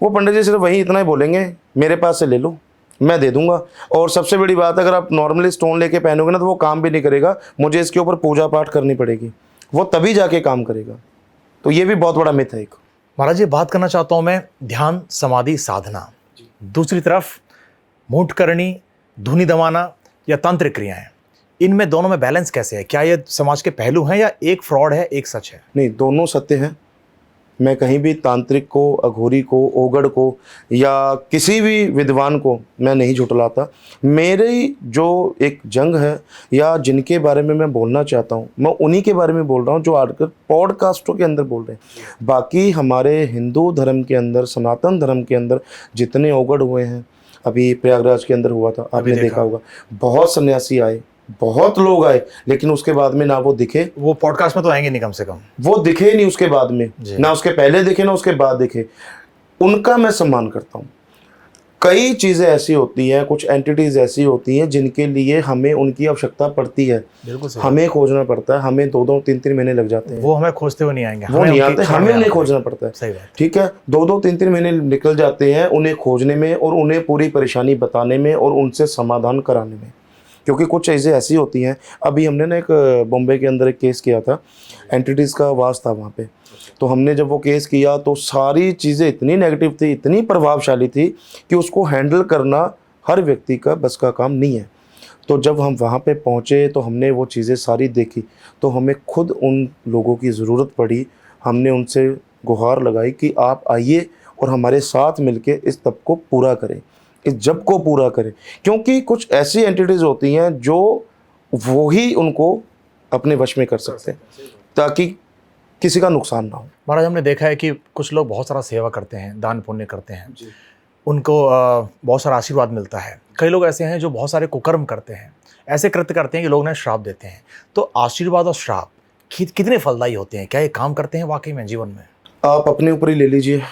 वो पंडित जी सिर्फ वही इतना ही बोलेंगे, मेरे पास से ले लो, मैं दे दूंगा। और सबसे बड़ी बात, अगर आप नॉर्मली स्टोन लेके पहनोगे ना तो वो काम भी नहीं करेगा, मुझे इसके ऊपर पूजा पाठ करनी पड़ेगी, वो तभी जाके काम करेगा। तो ये भी बहुत बड़ा मिथ है एक। महाराज जी, बात करना चाहता हूँ मैं ध्यान समाधि साधना, दूसरी तरफ मूठ करनी, धुनी दमाना या तांत्रिक क्रियाएं, इनमें दोनों में बैलेंस कैसे है? क्या ये समाज के पहलू हैं या एक फ्रॉड है एक सच है? नहीं, दोनों सत्य हैं। मैं कहीं भी तांत्रिक को, अघोरी को, ओगड़ को या किसी भी विद्वान को मैं नहीं झुठलाता। मेरी जो एक जंग है या जिनके बारे में मैं बोलना चाहता हूँ, मैं उन्हीं के बारे में बोल रहा हूँ जो आजकल पॉडकास्टों के अंदर बोल रहे हैं। बाकी हमारे हिंदू धर्म के अंदर, सनातन धर्म के अंदर जितने ओगड़ हुए हैं, अभी प्रयागराज के अंदर हुआ था, आपने देखा होगा, बहुत सन्यासी आए, बहुत लोग आए, लेकिन उसके बाद में ना वो दिखे, वो पॉडकास्ट में तो आएंगे नहीं कम से कम। वो दिखे नहीं उसके बाद में, जी। ना उसके पहले दिखे ना उसके बाद दिखे। उनका मैं सम्मान करता हूँ। कई चीज़ें ऐसी होती हैं, कुछ एंटिटीज ऐसी होती हैं जिनके लिए हमें उनकी आवश्यकता पड़ती है, बिल्कुल सही। हमें खोजना पड़ता है, हमें 2-2 3-3 महीने लग जाते हैं। वो हमें खोजते हुए नहीं आएंगे, वो नहीं आते, उनकी हमें शरण में उन्हें आना खोजना पड़ता है। सही बात। ठीक है, 2-2 3-3 महीने निकल जाते हैं उन्हें खोजने में और उन्हें पूरी परेशानी बताने में और उनसे समाधान कराने में, क्योंकि कुछ चीज़ें ऐसी होती हैं। अभी हमने ना एक बॉम्बे के अंदर एक केस किया था, एंटिटीज़ का वास था वहाँ पे। तो हमने जब वो केस किया तो सारी चीज़ें इतनी नेगेटिव थी, इतनी प्रभावशाली थी कि उसको हैंडल करना हर व्यक्ति का बस का काम नहीं है। तो जब हम वहाँ पे पहुँचे तो हमने वो चीज़ें सारी देखी, तो हमें खुद उन लोगों की ज़रूरत पड़ी। हमने उनसे गुहार लगाई कि आप आइए और हमारे साथ मिलके इस तब को पूरा करें, इस जब को पूरा करें, क्योंकि कुछ ऐसी एंटिटीज़ होती हैं जो वो ही उनको अपने वश में कर सकते हैं, ताकि किसी का नुकसान ना हो। महाराज, हमने देखा है कि कुछ लोग बहुत सारा सेवा करते हैं, दान पुण्य करते हैं, उनको बहुत सारा आशीर्वाद मिलता है। कई लोग ऐसे हैं जो बहुत सारे कुकर्म करते हैं, ऐसे कृत्य करते हैं कि लोग उन्हें श्राप देते हैं। तो आशीर्वाद और श्राप कितने फलदायी होते हैं? क्या ये काम करते हैं वाकई में जीवन में? आप अपने ऊपर ही ले लीजिए।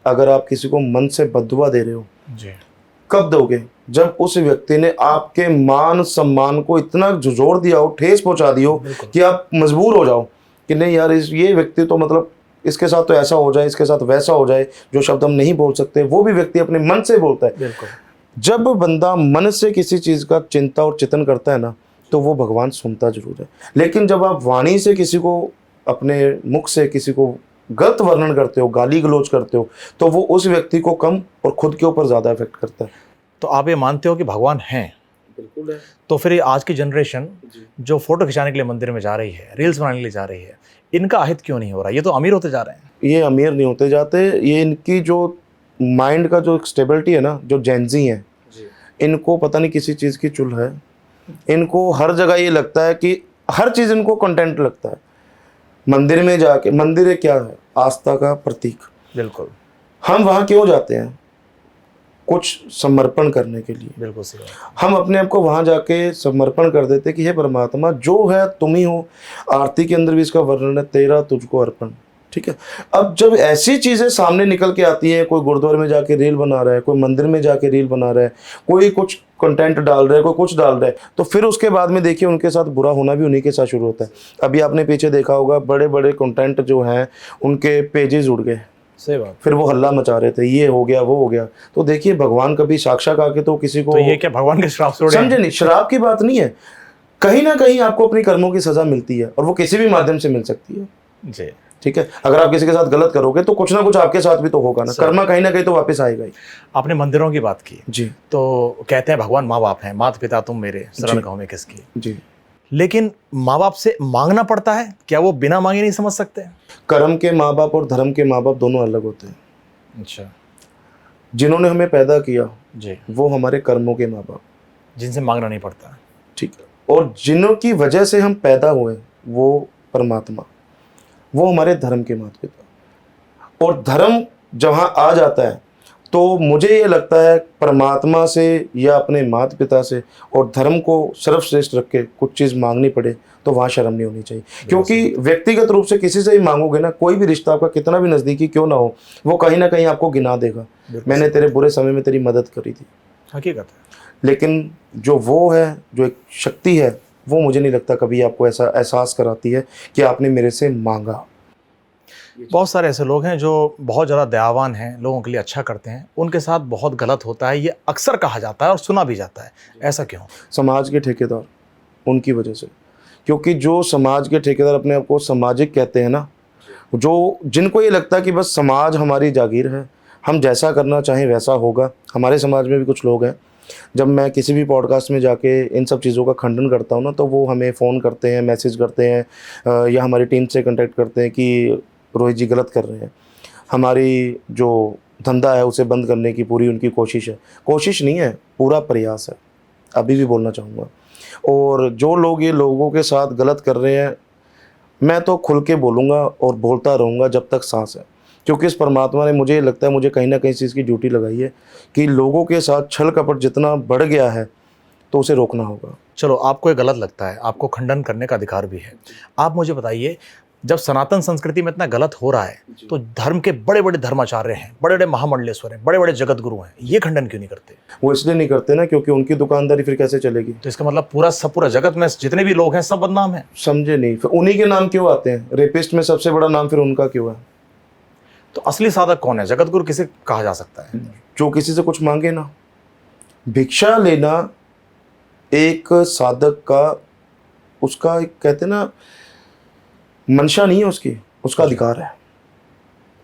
अगर आप किसी को मन से बद्दुआ दे रहे हो, जी, कब दोगे? जब उस व्यक्ति ने आपके मान सम्मान को इतना झुझोड़ दिया हो, ठेस पहुंचा दी हो कि आप मजबूर हो जाओ कि नहीं यार, ये व्यक्ति तो मतलब इसके साथ तो ऐसा हो जाए, इसके साथ वैसा हो जाए, जो शब्द हम नहीं बोल सकते वो भी व्यक्ति अपने मन से बोलता है। बिल्कुल। जब बंदा मन से किसी चीज़ का चिंता और चिंतन करता है ना, तो वो भगवान सुनता जरूर है। लेकिन जब आप वाणी से किसी को, अपने मुख से किसी को गलत वर्णन करते हो, गाली गलौज करते हो, तो वो उस व्यक्ति को कम और खुद के ऊपर ज़्यादा इफेक्ट करता है। तो आप ये मानते हो कि भगवान हैं? बिल्कुल है। तो फिर ये आज की जनरेशन जो फोटो खिंचाने के लिए मंदिर में जा रही है, रील्स बनाने के लिए जा रही है, इनका अहित क्यों नहीं हो रहा? ये तो अमीर होते जा रहे हैं। ये अमीर नहीं होते जाते, ये इनकी जो माइंड का जो स्टेबिलिटी है ना, जो जेंजी है, इनको पता नहीं किसी चीज़ की चुल है। इनको हर जगह ये लगता है कि हर चीज़ इनको कंटेंट लगता है। मंदिर में जाके, मंदिर क्या है? आस्था का प्रतीक। बिल्कुल। हम वहाँ क्यों जाते हैं? कुछ समर्पण करने के लिए। बिल्कुल सही बात। हम अपने आप को वहाँ जाके समर्पण कर देते कि हे परमात्मा, जो है तुम ही हो। आरती के अंदर भी इसका वर्णन है, तेरा तुझको अर्पण। ठीक है। अब जब ऐसी चीज़ें सामने निकल के आती हैं, कोई गुरुद्वारे में जाके रील बना रहा है, कोई मंदिर में जाके रील बना रहा है, कोई कुछ कंटेंट डाल रहा है, कोई कुछ डाल रहा है, तो फिर उसके बाद में देखिए उनके साथ बुरा होना भी उन्हीं के साथ शुरू होता है। अभी आपने पीछे देखा होगा, बड़े बड़े कंटेंट जो हैं उनके पेजेस उड़ गए। सही बात। फिर वो हल्ला मचा रहे थे, ये हो गया वो हो गया। तो देखिए, भगवान कभी साक्षात आके तो किसी को, तो ये क्या भगवान के श्राप से उड़े हैं? समझे नहीं, शराब की बात नहीं है। कहीं ना कहीं आपको अपनी कर्मों की सजा मिलती है और वो किसी भी माध्यम से मिल सकती है। जी। ठीक है। अगर आप किसी के साथ गलत करोगे तो कुछ ना कुछ आपके साथ भी तो होगा ना, कर्मा कहीं ना कहीं तो वापस आएगा ही। आपने मंदिरों की बात की जी तो कहते हैं भगवान माँ बाप हैं, माता पिता तुम मेरे, शरण जी। गाँव में किसकी। जी। लेकिन माँ बाप से मांगना पड़ता है, क्या वो बिना मांगे नहीं समझ सकते? कर्म के माँ बाप और धर्म के माँ बाप दोनों अलग होते हैं। अच्छा। जिन्होंने हमें पैदा किया जी। वो हमारे कर्मों के माँ बाप, जिनसे मांगना नहीं पड़ता। ठीक है। और जिन्हों की वजह से हम पैदा हुए वो परमात्मा, वो हमारे धर्म के माता पिता। और धर्म जहाँ आ जाता है तो मुझे ये लगता है परमात्मा से या अपने माता पिता से और धर्म को सर्वश्रेष्ठ रख के कुछ चीज़ मांगनी पड़े तो वहाँ शर्म नहीं होनी चाहिए। क्योंकि व्यक्तिगत रूप से किसी से ही मांगोगे ना, कोई भी रिश्ता आपका कितना भी नज़दीकी क्यों ना हो, वो कहीं ना कहीं आपको गिना देगा, मैंने तेरे बुरे समय में तेरी मदद करी थी। हकीकत है। लेकिन जो वो है, जो एक शक्ति है, वो मुझे नहीं लगता कभी आपको ऐसा एहसास कराती है कि आपने मेरे से मांगा। बहुत सारे ऐसे लोग हैं जो बहुत ज़्यादा दयावान हैं, लोगों के लिए अच्छा करते हैं, उनके साथ बहुत गलत होता है, ये अक्सर कहा जाता है और सुना भी जाता है। ऐसा क्यों? समाज के ठेकेदार, उनकी वजह से। क्योंकि जो समाज के ठेकेदार अपने आप को सामाजिक कहते हैं ना, जो जिनको ये लगता है कि बस समाज हमारी जागीर है, हम जैसा करना चाहें वैसा होगा। हमारे समाज में भी कुछ लोग हैं, जब मैं किसी भी पॉडकास्ट में जाके इन सब चीज़ों का खंडन करता हूँ ना, तो वो हमें फ़ोन करते हैं, मैसेज करते हैं या हमारी टीम से कांटेक्ट करते हैं कि रोहित जी गलत कर रहे हैं। हमारी जो धंधा है उसे बंद करने की पूरी उनकी कोशिश है। कोशिश नहीं है, पूरा प्रयास है, अभी भी बोलना चाहूँगा। और जो लोग ये लोगों के साथ गलत कर रहे हैं, मैं तो खुल के बोलूँगा और बोलता रहूँगा जब तक सांस है। क्योंकि इस परमात्मा ने, मुझे लगता है, मुझे कहीं ना कहीं इस चीज़ की ड्यूटी लगाई है कि लोगों के साथ छल कपट जितना बढ़ गया है, तो उसे रोकना होगा। चलो, आपको ये गलत लगता है, आपको खंडन करने का अधिकार भी है। आप मुझे बताइए, जब सनातन संस्कृति में इतना गलत हो रहा है तो धर्म के बड़े बड़े धर्माचार्य हैं, बड़े बड़े महामंडलेश्वर हैं, बड़े बड़े जगत गुरु हैं, ये खंडन क्यों नहीं करते? वो इसलिए नहीं करते ना क्योंकि उनकी दुकानदारी फिर कैसे चलेगी। तो इसका मतलब पूरा जगत में जितने भी लोग हैं सब बदनाम हैं। समझे नहीं, फिर उन्हीं के नाम क्यों आते हैं? रेपिस्ट में सबसे बड़ा नाम फिर उनका क्यों है? तो असली साधक कौन है? जगत गुरु किसे कहा जा सकता है? जो किसी से कुछ मांगे ना। भिक्षा लेना एक साधक का, उसका कहते ना, मंशा नहीं है उसकी, उसका अधिकार है।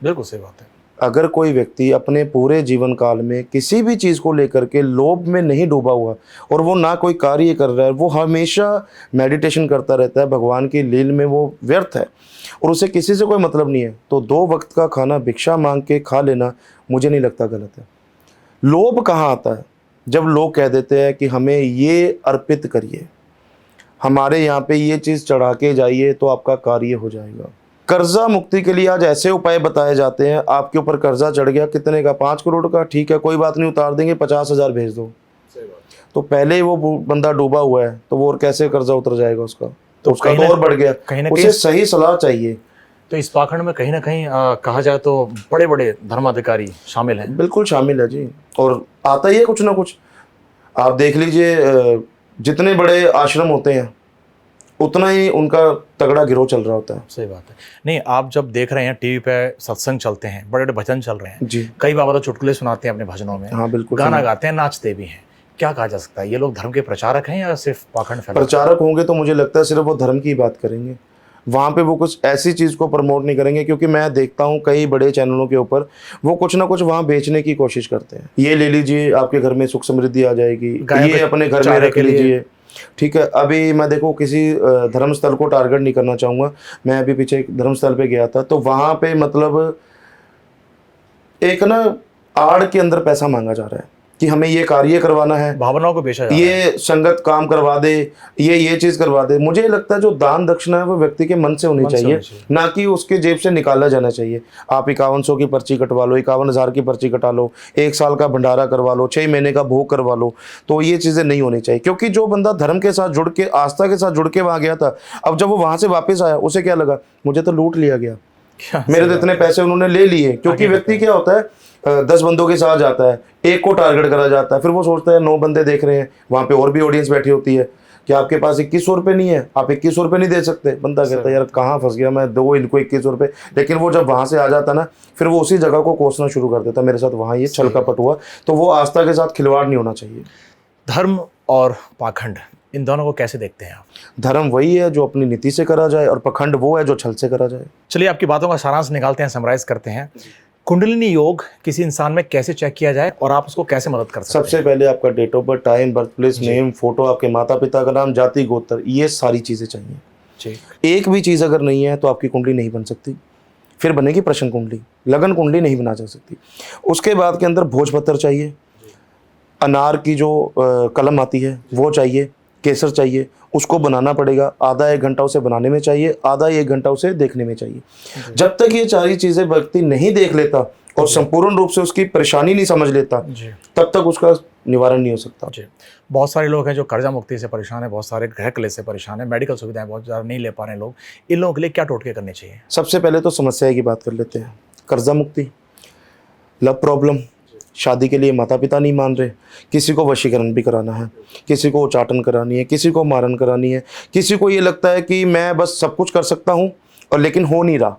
बिल्कुल सही बात है। अगर कोई व्यक्ति अपने पूरे जीवन काल में किसी भी चीज़ को लेकर के लोभ में नहीं डूबा हुआ और वो ना कोई कार्य कर रहा है, वो हमेशा मेडिटेशन करता रहता है, भगवान की लील में वो व्यर्थ है और उसे किसी से कोई मतलब नहीं है, तो 2 वक्त का खाना भिक्षा मांग के खा लेना मुझे नहीं लगता गलत है। लोभ कहाँ आता है? जब लोग कह देते हैं कि हमें ये अर्पित करिए, हमारे यहाँ पे ये चीज़ चढ़ा के जाइए तो आपका कार्य हो जाएगा। कर्जा मुक्ति के लिए आज ऐसे उपाय बताए जाते हैं, आपके ऊपर कर्जा चढ़ गया, कितने का? 5 करोड़ का, ठीक है कोई बात नहीं, उतार देंगे, 50,000 भेज दो। तो पहले ही वो बंदा डूबा हुआ है, तो वो और कैसे कर्जा उतर जाएगा उसका? तो उसका तो और बढ़ गया। उसे सही सलाह चाहिए। तो इस पाखंड में कहीं ना कहीं कहा जाए तो बड़े बड़े धर्माधिकारी शामिल हैं। बिल्कुल शामिल है जी, और आता ही है कुछ ना कुछ। आप देख लीजिए, जितने बड़े आश्रम होते हैं उतना ही उनका तगड़ा गिरोह चल रहा होता है। सही बात है। नहीं, आप जब देख रहे हैं टीवी पे सत्संग चलते हैं, बड़े बड़े भजन चल रहे हैं जी, कई बाबा तो चुटकुले सुनाते हैं अपने भजनों में। हाँ बिल्कुल, गाना गाते हैं, नाचते भी हैं। क्या कहा जा सकता है, ये लोग धर्म के प्रचारक हैं या सिर्फ पाखंड फैलाते हैं? प्रचारक होंगे तो मुझे लगता है सिर्फ वो धर्म की बात करेंगे, वहाँ पे वो कुछ ऐसी चीज़ को प्रमोट नहीं करेंगे। क्योंकि मैं देखता हूँ कई बड़े चैनलों के ऊपर वो कुछ ना कुछ वहाँ बेचने की कोशिश करते हैं। ये ले लीजिए, आपके घर में सुख समृद्धि आ जाएगी, ये अपने घर में रख लीजिए, ठीक है। अभी मैं देखो किसी धर्म स्थल को टारगेट नहीं करना चाहूँगा, मैं अभी पीछे एक धर्म स्थल पे गया था, तो वहाँ पे मतलब एक ना आड़ के अंदर पैसा मांगा जा रहा है कि हमें ये कार्य करवाना है, भावनाओं को बेचा जा रहा है। ये संगत काम करवा दे, ये चीज़ करवा दे। मुझे लगता है जो दान दक्षिणा है वो व्यक्ति के मन से होनी चाहिए, ना कि उसके जेब से निकाला जाना चाहिए। आप 5100 की पर्ची कटवा लो, 51,000 की पर्ची कटा लो, 1 साल का भंडारा करवा लो, 6 महीने का भोग करवा लो, तो ये चीज़ें नहीं होनी चाहिए। क्योंकि जो बंदा धर्म के साथ जुड़ के, आस्था के साथ जुड़ के वहाँ गया था, अब जब वो वहाँ से वापस आया उसे क्या लगा? मुझे तो लूट लिया गया, मेरे तो इतने पैसे उन्होंने ले लिए। क्योंकि व्यक्ति क्या होता है, 10 बंदों के साथ जाता है, एक को टारगेट करा जाता है, फिर वो सोचता है 9 बंदे देख रहे हैं, वहाँ पे और भी ऑडियंस बैठी होती है कि आपके पास 2100 रुपये नहीं है, आप 2100 रुपये नहीं दे सकते। बंदा कहता है यार कहाँ फंस गया मैं, दो इनको 2100 रुपये। लेकिन वो जब वहाँ से आ जाता ना, फिर वो उसी जगह को कोसना शुरू कर देता, मेरे साथ वहाँ ये छल कपट हुआ। तो वो आस्था के साथ खिलवाड़ नहीं होना चाहिए। धर्म और पाखंड, इन दोनों को कैसे देखते हैं आप? धर्म वही है जो अपनी नीति से करा जाए और पाखंड वो है जो छल से करा जाए। चलिए, आपकी बातों का सारांश निकालते हैं, समराइज करते हैं। कुंडलिनी योग किसी इंसान में कैसे चेक किया जाए और आप उसको कैसे मदद कर सकते हैं? सबसे पहले आपका date of birth, time, birth place, name, photo, आपके माता पिता का नाम, जाति, गोत्र, ये सारी चीज़ें चाहिए। एक भी चीज़ अगर नहीं है तो आपकी कुंडली नहीं बन सकती। फिर बनेगी प्रश्न कुंडली, लगन कुंडली नहीं बना जा सकती। उसके बाद के अंदर भोजपत्र चाहिए, अनार की जो कलम आती है वो चाहिए, केसर चाहिए, उसको बनाना पड़ेगा। आधा 1 घंटा उसे बनाने में चाहिए, आधा 1 घंटा उसे देखने में चाहिए। जब तक ये सारी चीज़ें व्यक्ति नहीं देख लेता और संपूर्ण रूप से उसकी परेशानी नहीं समझ लेता, तब तक उसका निवारण नहीं हो सकता। बहुत सारे लोग हैं जो कर्जा मुक्ति से परेशान है, बहुत सारे गृह कलेश से परेशान है, मेडिकल सुविधाएं बहुत ज़्यादा नहीं ले पा रहे हैं लोग, इन लोगों के लिए क्या टोटके करने चाहिए? सबसे पहले तो समस्या की बात कर लेते हैं। कर्जा मुक्ति, लव प्रॉब्लम, शादी के लिए माता पिता नहीं मान रहे, किसी को वशीकरण भी कराना है, किसी को उचाटन करानी है, किसी को मारन करानी है, किसी को ये लगता है कि मैं बस सब कुछ कर सकता हूँ और लेकिन हो नहीं रहा,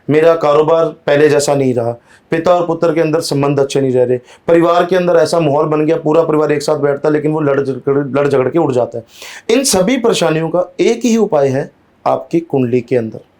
मेरा कारोबार पहले जैसा नहीं रहा, पिता और पुत्र के अंदर संबंध अच्छे नहीं रह रहे, परिवार के अंदर ऐसा माहौल बन गया, पूरा परिवार एक साथ बैठता है लेकिन वो लड़ झगड़ के उड़ जाता है। इन सभी परेशानियों का एक ही उपाय है आपकी कुंडली के अंदर।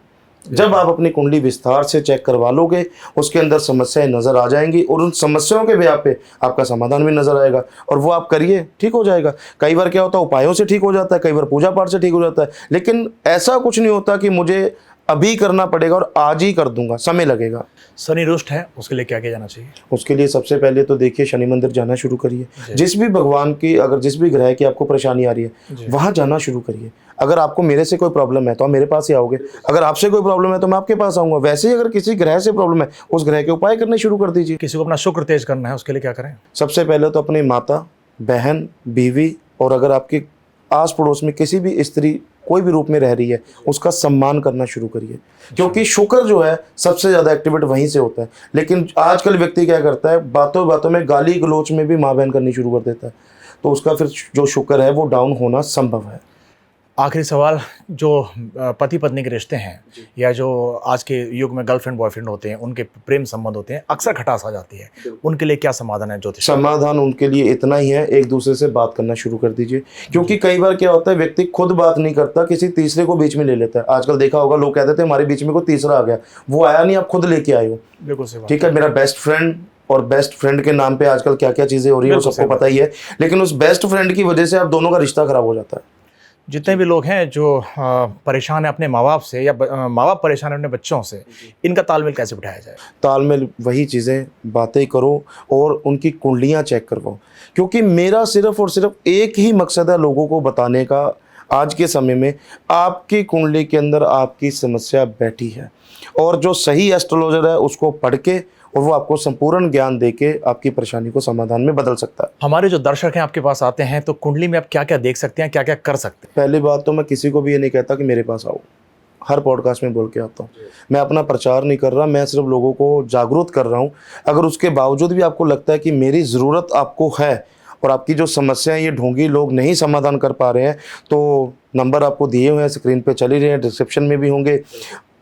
जब आप अपनी कुंडली विस्तार से चेक करवा लोगे, उसके अंदर समस्याएं नजर आ जाएंगी और उन समस्याओं के व्याप पे आपका समाधान भी नजर आएगा और वो आप करिए, ठीक हो जाएगा। कई बार क्या होता है, उपायों से ठीक हो जाता है, कई बार पूजा पाठ से ठीक हो जाता है, लेकिन ऐसा कुछ नहीं होता कि मुझे अभी करना पड़ेगा और आज ही कर दूंगा, समय लगेगा। शनि रुष्ट है, उसके लिए क्या किया जाना चाहिए? उसके लिए सबसे पहले तो देखिए शनि मंदिर जाना शुरू करिए। जिस भी भगवान की, अगर जिस भी ग्रह की आपको परेशानी आ रही है वहाँ जाना शुरू करिए। अगर आपको मेरे से कोई प्रॉब्लम है तो आप मेरे पास ही आओगे, अगर आपसे कोई प्रॉब्लम है तो मैं आपके पास आऊँगा। वैसे ही अगर किसी ग्रह से प्रॉब्लम है, उस ग्रह के उपाय करने शुरू कर दीजिए। किसी को अपना शुक्र तेज करना है, उसके लिए क्या करें? सबसे पहले तो अपनी माता, बहन, बीवी, और अगर आपके आस पड़ोस में किसी भी स्त्री कोई भी रूप में रह रही है, उसका सम्मान करना शुरू करिए, क्योंकि शुक्र जो है सबसे ज़्यादा एक्टिवेट वहीं से होता है। लेकिन आजकल व्यक्ति क्या करता है, बातों बातों में गाली गलौच में भी माँ बहन करनी शुरू कर देता है, तो उसका फिर जो शुक्र है वो डाउन होना संभव है। आखिरी सवाल, जो पति पत्नी के रिश्ते हैं या जो आज के युग में गर्लफ्रेंड बॉयफ्रेंड होते हैं, उनके प्रेम संबंध होते हैं, अक्सर खटास आ जाती है, उनके लिए क्या समाधान है ज्योतिष? समाधान उनके लिए इतना ही है, एक दूसरे से बात करना शुरू कर दीजिए, क्योंकि कई बार क्या होता है, व्यक्ति खुद बात नहीं करता, किसी तीसरे को बीच में ले लेता है। आजकल देखा होगा, लोग कहते थे हमारे बीच में कोई तीसरा आ गया, वो आया नहीं, आप खुद लेके आए हो। बिल्कुल सही बात। ठीक है, मेरा बेस्ट फ्रेंड, और बेस्ट फ्रेंड के नाम पे आजकल क्या क्या चीजें हो रही है वो सबको पता ही है, लेकिन उस बेस्ट फ्रेंड की वजह से आप दोनों का रिश्ता खराब हो जाता है। जितने भी लोग हैं जो परेशान है अपने माँ बाप से, या माँ बाप परेशान है अपने बच्चों से, इनका तालमेल कैसे बिठाया जाए? तालमेल वही चीज़ें, बातें करो और उनकी कुंडलियाँ चेक करवाओ, क्योंकि मेरा सिर्फ और सिर्फ एक ही मकसद है लोगों को बताने का आज के समय में, आपकी कुंडली के अंदर आपकी समस्या बैठी है, और जो सही एस्ट्रोलॉजर है उसको पढ़ के और वो आपको संपूर्ण ज्ञान देके आपकी परेशानी को समाधान में बदल सकता है। हमारे जो दर्शक हैं आपके पास आते हैं, तो कुंडली में आप क्या क्या देख सकते हैं, क्या क्या कर सकते हैं? पहली बात तो मैं किसी को भी ये नहीं कहता कि मेरे पास आओ, हर पॉडकास्ट में बोल के आता हूँ, मैं अपना प्रचार नहीं कर रहा, मैं सिर्फ लोगों को जागरूक कर रहा हूँ। अगर उसके बावजूद भी आपको लगता है कि मेरी ज़रूरत आपको है और आपकी जो समस्याएं ये ढोंगी लोग नहीं समाधान कर पा रहे हैं, तो नंबर आपको दिए हुए हैं, स्क्रीन पे चल ही रहे हैं, डिस्क्रिप्शन में भी होंगे,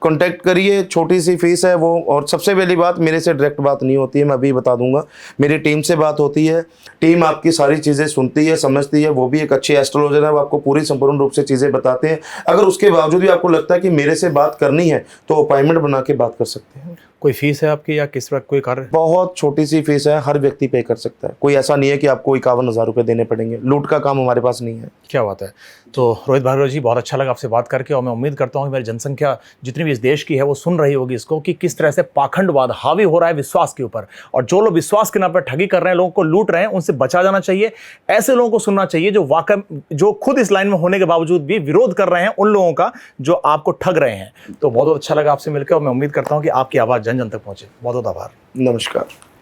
कॉन्टैक्ट करिए। छोटी सी फीस है वो, और सबसे पहली बात, मेरे से डायरेक्ट बात नहीं होती है, मैं अभी बता दूंगा, मेरी टीम से बात होती है। टीम आपकी सारी चीज़ें सुनती है, समझती है, वो भी एक अच्छी एस्ट्रोलॉजर है, वो आपको पूरी संपूर्ण रूप से चीज़ें बताते हैं। अगर उसके बावजूद भी आपको लगता है कि मेरे से बात करनी है, तो अपॉइंटमेंट बना के बात कर सकते हैं। कोई फीस है आपकी या किस वक्त कोई कार्य? बहुत छोटी सी फीस है, हर व्यक्ति पे कर सकता है, कोई ऐसा नहीं है कि आपको 51,000 रुपये देने पड़ेंगे, लूट का काम हमारे पास नहीं है। क्या बात है। तो रोहित भार्गव जी, बहुत अच्छा लगा आपसे बात करके, और मैं उम्मीद करता हूँ कि मेरी जनसंख्या जितनी भी इस देश की है वो सुन रही होगी इसको, कि किस तरह से पाखंडवाद हावी हो रहा है विश्वास के ऊपर, और जो लोग विश्वास के नाम पर ठगी कर रहे हैं, लोगों को लूट रहे हैं, उनसे बचा जाना चाहिए। ऐसे लोगों को सुनना चाहिए जो वाकई, जो खुद इस लाइन में होने के बावजूद भी विरोध कर रहे हैं उन लोगों का जो आपको ठग रहे हैं। तो बहुत अच्छा लगा आपसे मिलकर, और मैं उम्मीद करता हूँ कि आपकी आवाज़ जन जन तक पहुँचे। बहुत बहुत आभार। नमस्कार।